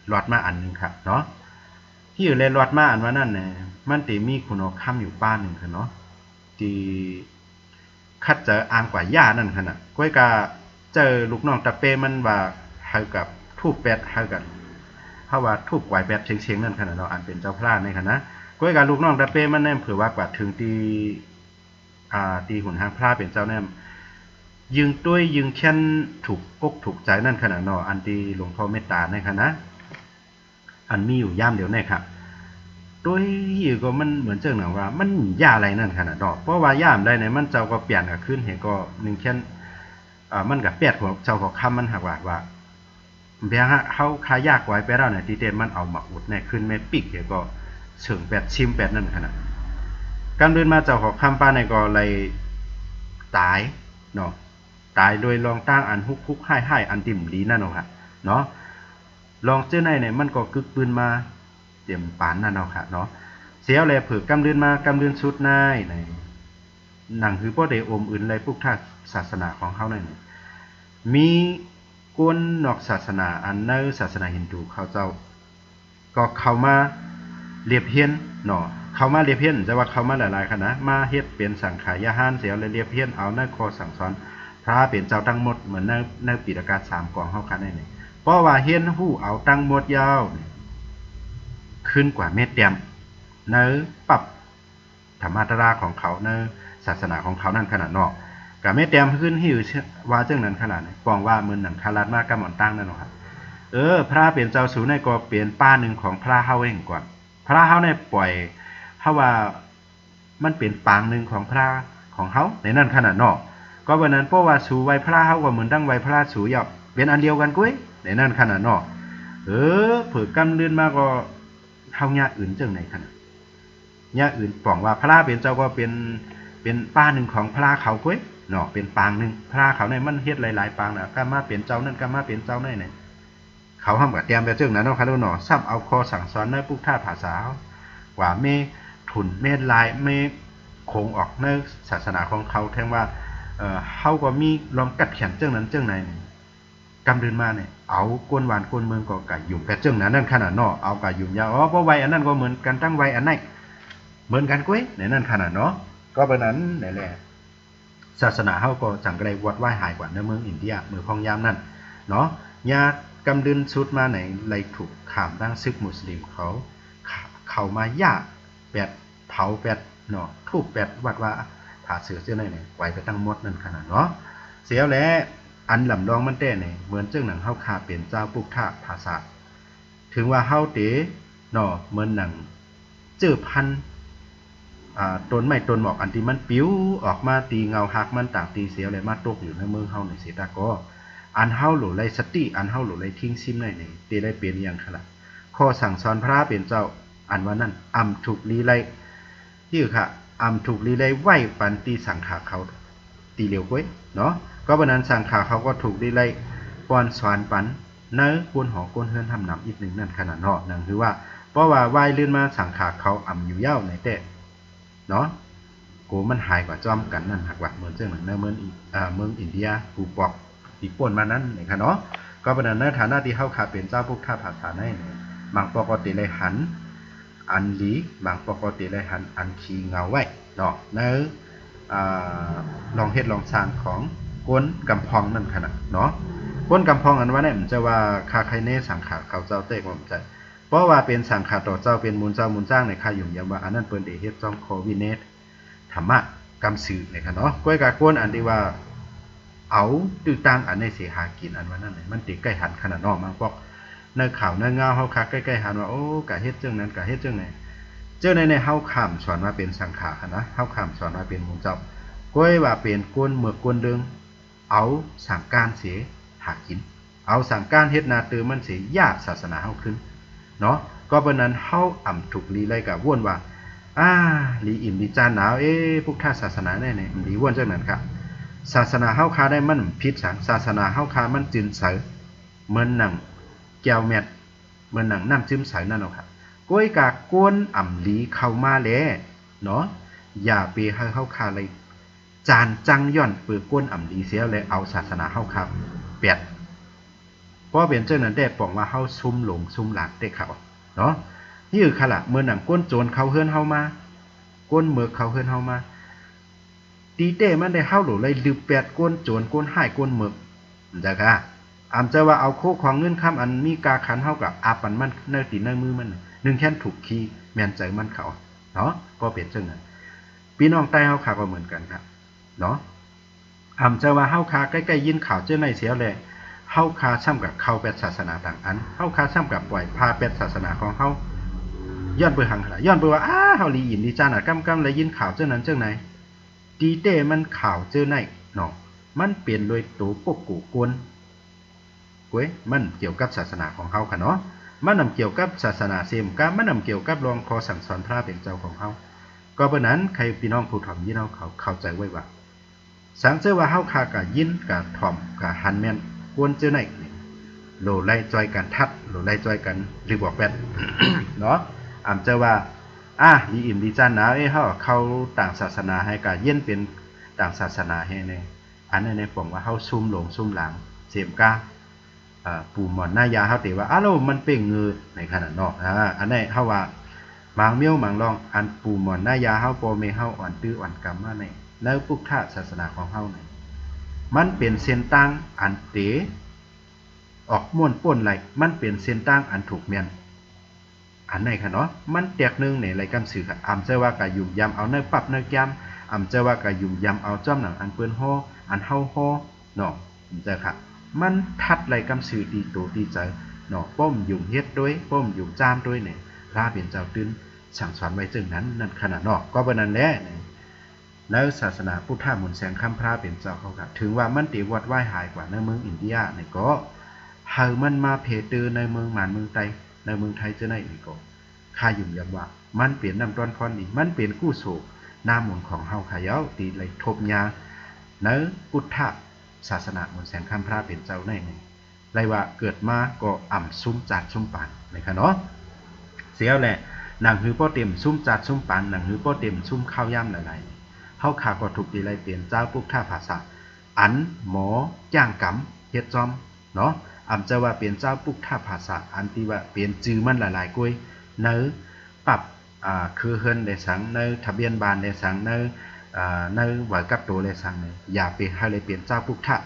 หลอดมาอันนึงครับเนาะที่อยู่เลยหลอดมาอันว่านั่นเนี่ยมันตีมีคนเอาข้ามอยู่ป้านหนึ่งครับเนาะที่คัดเจออ่างกว่าย่านั่นขนาดก้อยกาเจอลูกน้องตะเปมันว่าเฮากับทูบแปดเฮากันเฮาว่าทูบไหวแปดเชียงๆนั่นขนาดเราอันเป็นเจ้าพระในขณะก้อยกาลูกน้องตะเปมันแน่เผื่อว่ากว่าถึงตีหุ่นหางพระเป็นเจ้าแน่ยึงต้วยยึงแค้นถูกอกถูกใจนั่นขนาดเนาะอันที่หลวงพ่อเมตตาในขณะอันมีอยู่ย่ามเดียวแน่ครับโดยก็มันเหมือนเจ้าหนังว่ามันย่าอะไรนั่นขนาดดอกเพราะว่าย่ามได้เนี่ยมันเจ้าก็เปลี่ยนกับขึ้นเห็นก็หนึ่งเช่นมันกับแปดของเจ้าของคำมันหักว่าเบียฮะเขาคายากไว้ไปแล้วเนี่ยทีเด็ดมันเอามาอุดเนี่ยขึ้นไม่ปิกเห็นก็เฉิงแปดชิมแปดนั่นขนาดการเดินมาเจ้าของคำป้าในก็เลยตายเนาะตายโดยลองตั้งอันฮุกให้อันติ่มดีนั่นเนาะลองเจ้าในเนี่ยมันก็กึกปืนมาเตรียมปานนั่นเอาค่ะเนาะเสียวแลเผือกำเดือนมากำเดือนสุดนายในหนังคือพ่อเดอมอื่นไรพวกท่าศาสนาของเขาเนี่ยมีกวนนอกศาสนาอันในศาสนาฮินดูเขาเจ้าก็เข้ามาเรียบเฮียนเนาะเข้ามาเรียบเฮียนจะว่าเข้ามาหลายๆคณะมาเฮ็ดเป็นสังขายาหารเสียวเลยเรียบเฮียนเอาในคอสั่งสอนพระเป็นเจ้าทั้งหมดเหมือนในปีดกา3กองเฮาคันนี่เพราะว่าเฮียนฮู้เอาตั้งหมดยาวขึ้นกว่าเม็ดเต็มเนื้อปรับธรรมตราของเขาเนื้อศาสนาของเขานั่นขนาดนอกกับเม็ดเต็มขึ้นหิวว่าเจ้านั้นขนาดนี้ปองว่ามือหนังคาราดมากกำหม่อนตั้งนั่นหรอครับพระเป็นเจ้าสูในก็เปลี่ยนป้าหนึ่งของพระเฮาเองก่อนพระเฮาในปล่อยเฮาว่ามันเป็นปางหนึ่งของพระของเฮาในนั่นขนาดนอกก็วันนั้นเพราะว่าสูไว้พระเฮาก็เหมือนตั้งไว้พระสูหยอกเป็นอันเดียวกันกุ้ยในนั่นขนาดนอกเผื่อกำเลื่อนมาก็เฮาญาอื่นจังไหนขนาดญาอื่นปองว่าพระเป็นเจ้าก็เป็นป้าหนึ่งของพระเขากุ้ยเนาะเป็นปางหนึ่งพระเขาในมันเฮ็ดหลายๆปางนะก็มาเป็นเจ้านั่นก็มาเป็นเจ้านั่นเนี่ยเขาห้ามกับเตรียมไปเจ้านั้นเนาะครับเนาะซ้ำเอาคอสั่งสอนในพุทธภาษากว่าเมถุนเมลายเมคงออกในศาสนาของเขาแทงว่าเฮาก็มีลองกัดแขนเจ้านั้นเจ้าไหนกำเดินมาเนี่ยเอากวนหวานกวนเมืองก็กะยุ่มแปดเจ้านั้นนั่นขนาดเนาะเอากะยุ่มยาเพราะไว้อันนั้นก็เหมือนกันตั้งไว้อันไหนเหมือนกันกุ้ยในนั่นขนาดเนาะก็เป็นนั้นนี่แหละศาสนาเฮาก็จังไกลวัดไหว้หายกว่าในเมืองอินเดียเมืองพองยามนั่นเนาะญาติกำเดินสุดมาไหนเลยถูกขามดังซึกมุสลิมเขามาย่าแปดเผาแปดเนาะทุบแปดวัดว่าผ่าเสือเจ้าไหนเนี่ยไว้ไปตั้งหมดนั่นขนาดเนาะเสียแล้วอันลำลองมันแต่เนี่ยเหมือนเจ้าหนังเฮาคาเป็นเจ้าปุกท่าภาษาถึงว่าเฮาเต๋เนาะเหมือนหนังเจอพันต้นไม้ต้นหมอกอันที่มันปิ้วออกมาตีเงาหักมันต่างตีเสียอะไรมาตกอยู่ในเมืองเฮาในเสียตาก็อันเฮาหลุไรสติอันเฮาหลุไรทิ้งซิมในนี่ตีได้เปลี่ยนอย่างขนาดข้อสั่งสอนพระเป็นเจ้าอันว่านั่นอำถูกลีไลที่ค่ะอำถูกลีไลไหวปันตีสังขาเขาตีเหลียวก้วย เนาะก็เพราะนั้นสังขาเขาก็ถูกได้ไล่ป้อนสอนปันเนื้อกวนหอกวนเฮือนทำนำอีกหนึ่งนั่นขนาดเนาะนั่นคือว่าเพราะว่าว่ายลื่นมาสังขาเขาอ่ำอยู่เย้าในเตะเนาะโกมันหายกว่าจอมกันนั่นหักว่าเหมือนเจ้าเหมือนเมืองอินเดียปูปอกปีป่นมานั้นนี่ค่ะเนาะก็เพราะนั้นในฐานะที่เฮาขาเป็นเจ้าพวกท่าภาษาในบางปกติเลยหันอันลีบางปกติเลยหันอันขีเงาไว้เนาะในลองเฮ็ดลองสร้างของก้นกำพองนั่นขนาดเนาะก้นกำพองอันว่าเนี่ยมันจะว่าคาไคเนสังขารเขาเจ้าเตกว่ามันจะเพราะว่าเป็นสังขารต่อเจ้าเป็นมูลเจ้ามูลจ้างในค่ายุ่งยามว่าอันนั้นเปิ้นได้เฮ็ดจ้องโควิดเนตธรรมะกำสื่อในค่ะเนาะก้อยกาก้นอันที่ว่าเอาตื้อตั้งอันในเสียหากินอันว่านั่นน่ะมันติใกล้หันขนาดนอกมาพวกในข่าวในเงาเฮาคักใกล้ๆหันว่าโอ้กะเฮ็ดจังนั้นกะเฮ็ดจังไหนเจ้าในเฮาข้ามสอนว่าเป็นสังขารนะเฮาข้ามสอนว่าเป็นมูลเจ้าก้อยว่าเป็นก้นเมือกก้นเดิงเอาสั่งการเสียหากินเอาสั่งการเฮ็ดนาตือมันเสียยากศาสนาเฮาขึ้นเนาะก็เพราะนั้นเฮาอ่ำถูกลีไล่กับว่นว่าลีอิ่มลีจานหนาวพวกท่าศาสนาแน่ๆมันลีว่นจังนั้นครับศาสนาเฮาคาได้มันผิดสังศาสนาเฮาคามันจืนใสเหมือนหนังแก้วแมทเหมือนหนังน้ำจิ้มใสนั่นเอาครับก้อยกากก้นอ่ำลีเข้ามาแลเนาะอย่าไปให้เฮาคาเลยจานจังย่อนปือก้นอ่ำลีเสียเลยเอาศาสนาเฮาคาเปียดเพราะเป็นเจ้านั้นได้บอกว่าเฮาซุ่มหลงซุ่มหลากได้เขาเนาะนี่คือค่ะล่ะเมื่อหนังก้นโจรเขาเฮือนเฮามาก้นเมือกเขาเฮือนเฮามาตีเต้มันได้เฮาหลเลยลืมแปดก้นโจรก้นหายก้นเมือกจังค่ะอำจะว่าเอาโคของเงินค้ำอันมีกาขันเฮากับอาปันมันในตีในมือมันนึงแค่นถูกขี้แม่นใจมันเขาเนาะก็เป็นจังนั้นพี่น้องใต้เฮาขาก็เหมือนกันครับเนาะอำจะว่าเฮาคาใกล้ๆยินข่าวเจ้าในเสียเลยเฮาคาช่ำกับเข้าเป็ดศาสนาต่างอันเฮาคาช่ำกับปล่อยพาเป็ดศาสนาของเฮาย้อนเบิ่งหังขนาดย้อนเบิ่งว่าเฮาลียินดีจ้าน่ะกำแล้วยินข่าวเจ้านั้นเจ้าไหนตีเต้มันข่าวเจ้าไหนเนาะมันเปลี่ยนโดยตัวปกกูกวนก้วยมันเกี่ยวกับศาสนาของเฮาค่ะเนาะมันนำเกี่ยวกับศาสนาเสมกะมันนำเกี่ยวกับรองคอสั่งสอนพระเป็นเจ้าของเฮาก็เพราะนั้นใครพี่น้องผู้ถ่อมยินเฮาเขาเข้าใจไว้ว่าสังเจอว่าเฮาคากะยินกะถ่อมกะหันแม่นกวนเจ้าไหนโหลไล่จอยกันทัดโหลไล่จอยกันหรือบอกแปด เนาะอำเจอว่าดีอิ่มดีจันนะเฮาเข้าต่างศาสนาให้กะเย็นเป็นต่างศาสนาให้แน่อันนั้นในผมว่าเฮาซุ่มหลงซุ่มหลังเสมกะปู่หมอนหน้ายาเฮาติว่าแล้วมันเป็นเงือในขนาดเนาะอันนี้เฮาว่าบางเมียวบางรองอันปู่หมอนหน้ายาเฮาบ่แม่เฮาอ่อนตื้ออ่อนกรรมมาในแล้วพุทธศาสนาของเฮานี่มันเป็นเส้นตั้งอันเตออกม่วนป่นไหลมันเป็นเส้นตั้งอันถูกแม่นอันไหนค่ะเนาะมันแตกนึงในรายการสื่อค่ะอำเจว่ากะยุ่มยำเอาเนื้อปับเนื้อยำอำเจว่ากะยุ่มยำเอาจ้อมหนังอันเปิ้นฮ้ออันเฮาฮ้อเนาะเจ้าค่ะมันทัดรายการสื่อตีโตตีใจเนาะป้อมยุ่มเฮ็ดด้วยป้อมยุ่มจามด้วยเนี่ยพระเป็นเจ้าตื้นสั่งสอนไว้จึงนั้นนั่นขนาดเนาะก็บ่นั้นแหละแล้วศาสนาพุทธมนต์แสงคำพระเป็นเจ้าเขาค่ะถึงว่ามันติวัดไหว้หายกว่าในเมืองอินเดียนี่ก็เฮามันมาเพตือในเมืองหมานเมืองไทยในเมืองไทยจะได้อีกก็ข้ายุ่มยำว่ามันเปลี่ยนน้ำต้นพรนี่มันเปลี่ยนกู้โศกน้ำมนต์ของเฮาขายาวตีเลยทบยาในพุทธศาสนามนต์แสงคำพระเป็นเจ้าในนี่ไรว่าเกิดมาก็อ่ำซุ้มจัดซุ้มปานนะคะเนาะเสียแหละหนังหือป้อเต็มซุ้มจัดซุ้มปานหนังหือป้อเต็มซุ้มข้าวย่ำหลายๆเฮาขาก็ถูกตีไรเปลี่ยนเจ้าพุทธภาษาอันหมอจ้างกำเฮ็ดจอมเนาะอำจะว่าเป็นเจ้าปุกท่าภาษาอันที่ว่าเป็นจื่อมันหลายๆกล้วยเนื้อปรับคือเฮิรนได้สังเนื้อทะเบียนบานได้สังเนื้อไหวกับตัวได้สังเนี่ยอย่าไปให้เลยเป็นเจ้าปุกท่า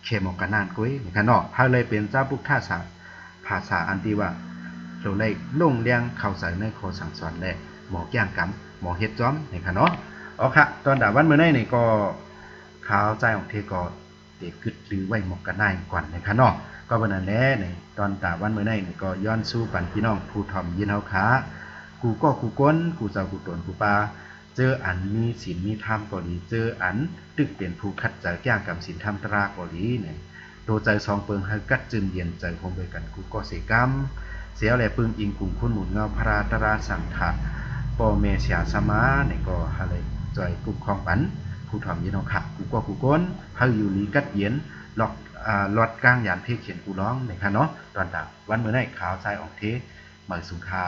เคมกันนานกล้วยเหมือนกันเนาะให้เลยเป็นเจ้าปุกท่าภาษาอันที่ว่าเราเลยลงเลี้ยงเข้าใส่ในโคสั่งสอนและหมอย่างกำหมอเฮ็ดจ้อมเหมือนกันเนาะเอาค่ะตอนดาวันเมื่อไหร่นี่ก็ข่าวใจของเทก็เด็กกึดหรือไว้หมกกันได้ก่อนนะครับเนาะก็วันนั้นแหละในตอนตาวันเมื่อไหร่นี่ก็ย้อนสู้ปันพี่น้องผู้ถ่อมยินเฮาขากูก็กูก้นกูเจ้ากูตนกูปาเจออันมีศีลมีธรรมก็ดีเจออันตึกเป็นผู้ขัดใจแก้งกับศีลธรรมตราก็ดีเนี่ยตัวใจซองเปิงให้กัดจืนเย็นใจคงไปกันกูก็เสกรรมเสียแหละปึงอิงกลุ่มคุณหมุนเงาพระตราสังขะปอเมเสียสมาเนี่ยก็อะไรจอยกุบของปัน ผู้ถ่อมยินเอาค่ะกูก็กูก้นเฮาอยู่ลีกัดเย็นหลอกลอดกลางยานเพศเขียนกูร้องไหนค่ะเนาะตอนตาวันมื้อไหนข่าวทรายออกเทเหมือนสุงคา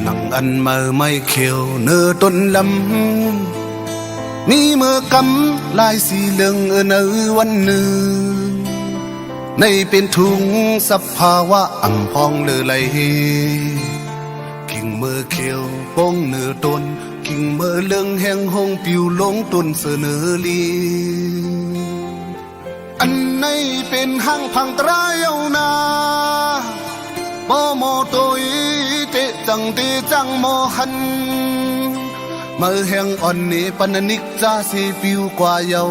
นังอันมือไม่เขียวเนื้อต้นลำมีมือกำลายสีเหลืองเนื้อวันหนึ่งในเป็นทุงสภาวะอ่ำพองเลือไหลกิ่งมือเขียวป้องเนื้อต้นกิ่งมือเหลืองแห้งหงปิวลงต้นเสนอลีอันในเป็นห้างพังตรายเอานาบ่โมโตยเตจังเตจังโมหันมือแห่งอ่อนนี่ปันนิกจาสีปิวกว่าเยา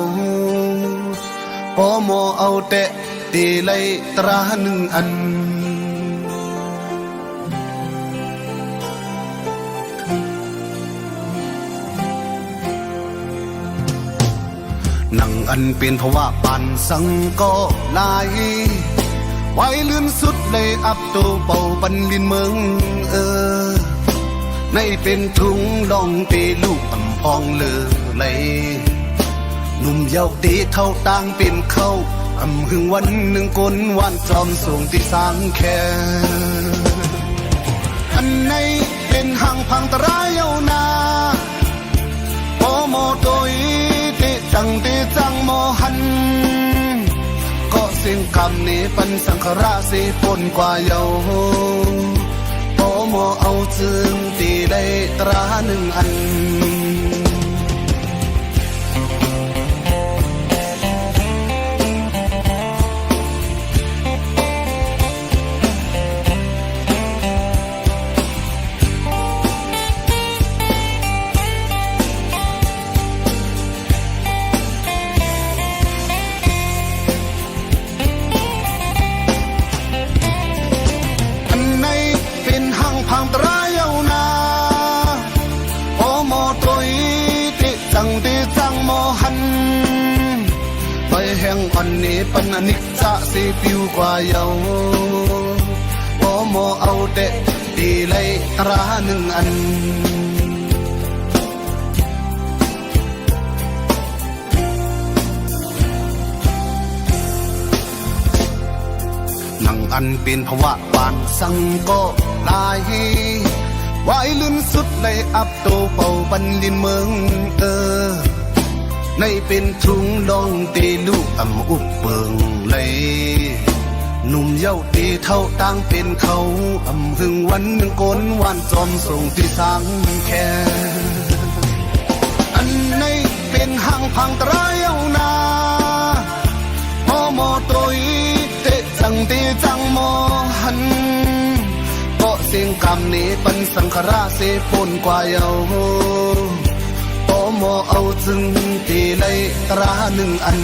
บ่โมเอาเตะเตไลตราหนึ่งอันนังอันเป็นภาวะปันสังก็ลายไว้ลื่นสุดเลยอับโตเป่าปันลินเมืองในเป็นทุงลองเตลูกอ่ำพองเลอไหลหนุ่มเยาว์ตีเท่าต่างเป็นเข้าอ่ำหึงวันหนึ่งกลวันจอมส่งที่สางแค่อันในเป็นห่างพังตรายเอานาโอโมโตยเตจังเตจังโมหันก็เสียงคำนี้ปันสังขราสีปนกว่าเยาโอโมเอาจึงตีได้ตราหนึ่งอันพังตรายเอานาโอโมโตยติจังติจังโมหันไปแห่งอ่อนนี้ปันอนิกจะสีปิวกว่าเยาโอโมเอาเตะตีไลตราหนึ่งอันนังอันเป็นภาวะปานสังก็ลายไว้ลื่นสุดเลยอับโตเป่าบันลินเมืองในเป็นทุงลองเตลูกอ่ำอุบเบิงเลยหนุ่มเย้าตีเท่าต่างเป็นเขาอ่ำหึงวันหนึ่งกลวันจอมส่งที่สางแค่อันในเป็นห่างพังตรายเอานาโอโมโตยเตจังเตจังโมหันก็เสียงคำนี้ปันสังขราเสปนกว่าเยาโอโมเอาจึงตีไลตราหนึ่งอัน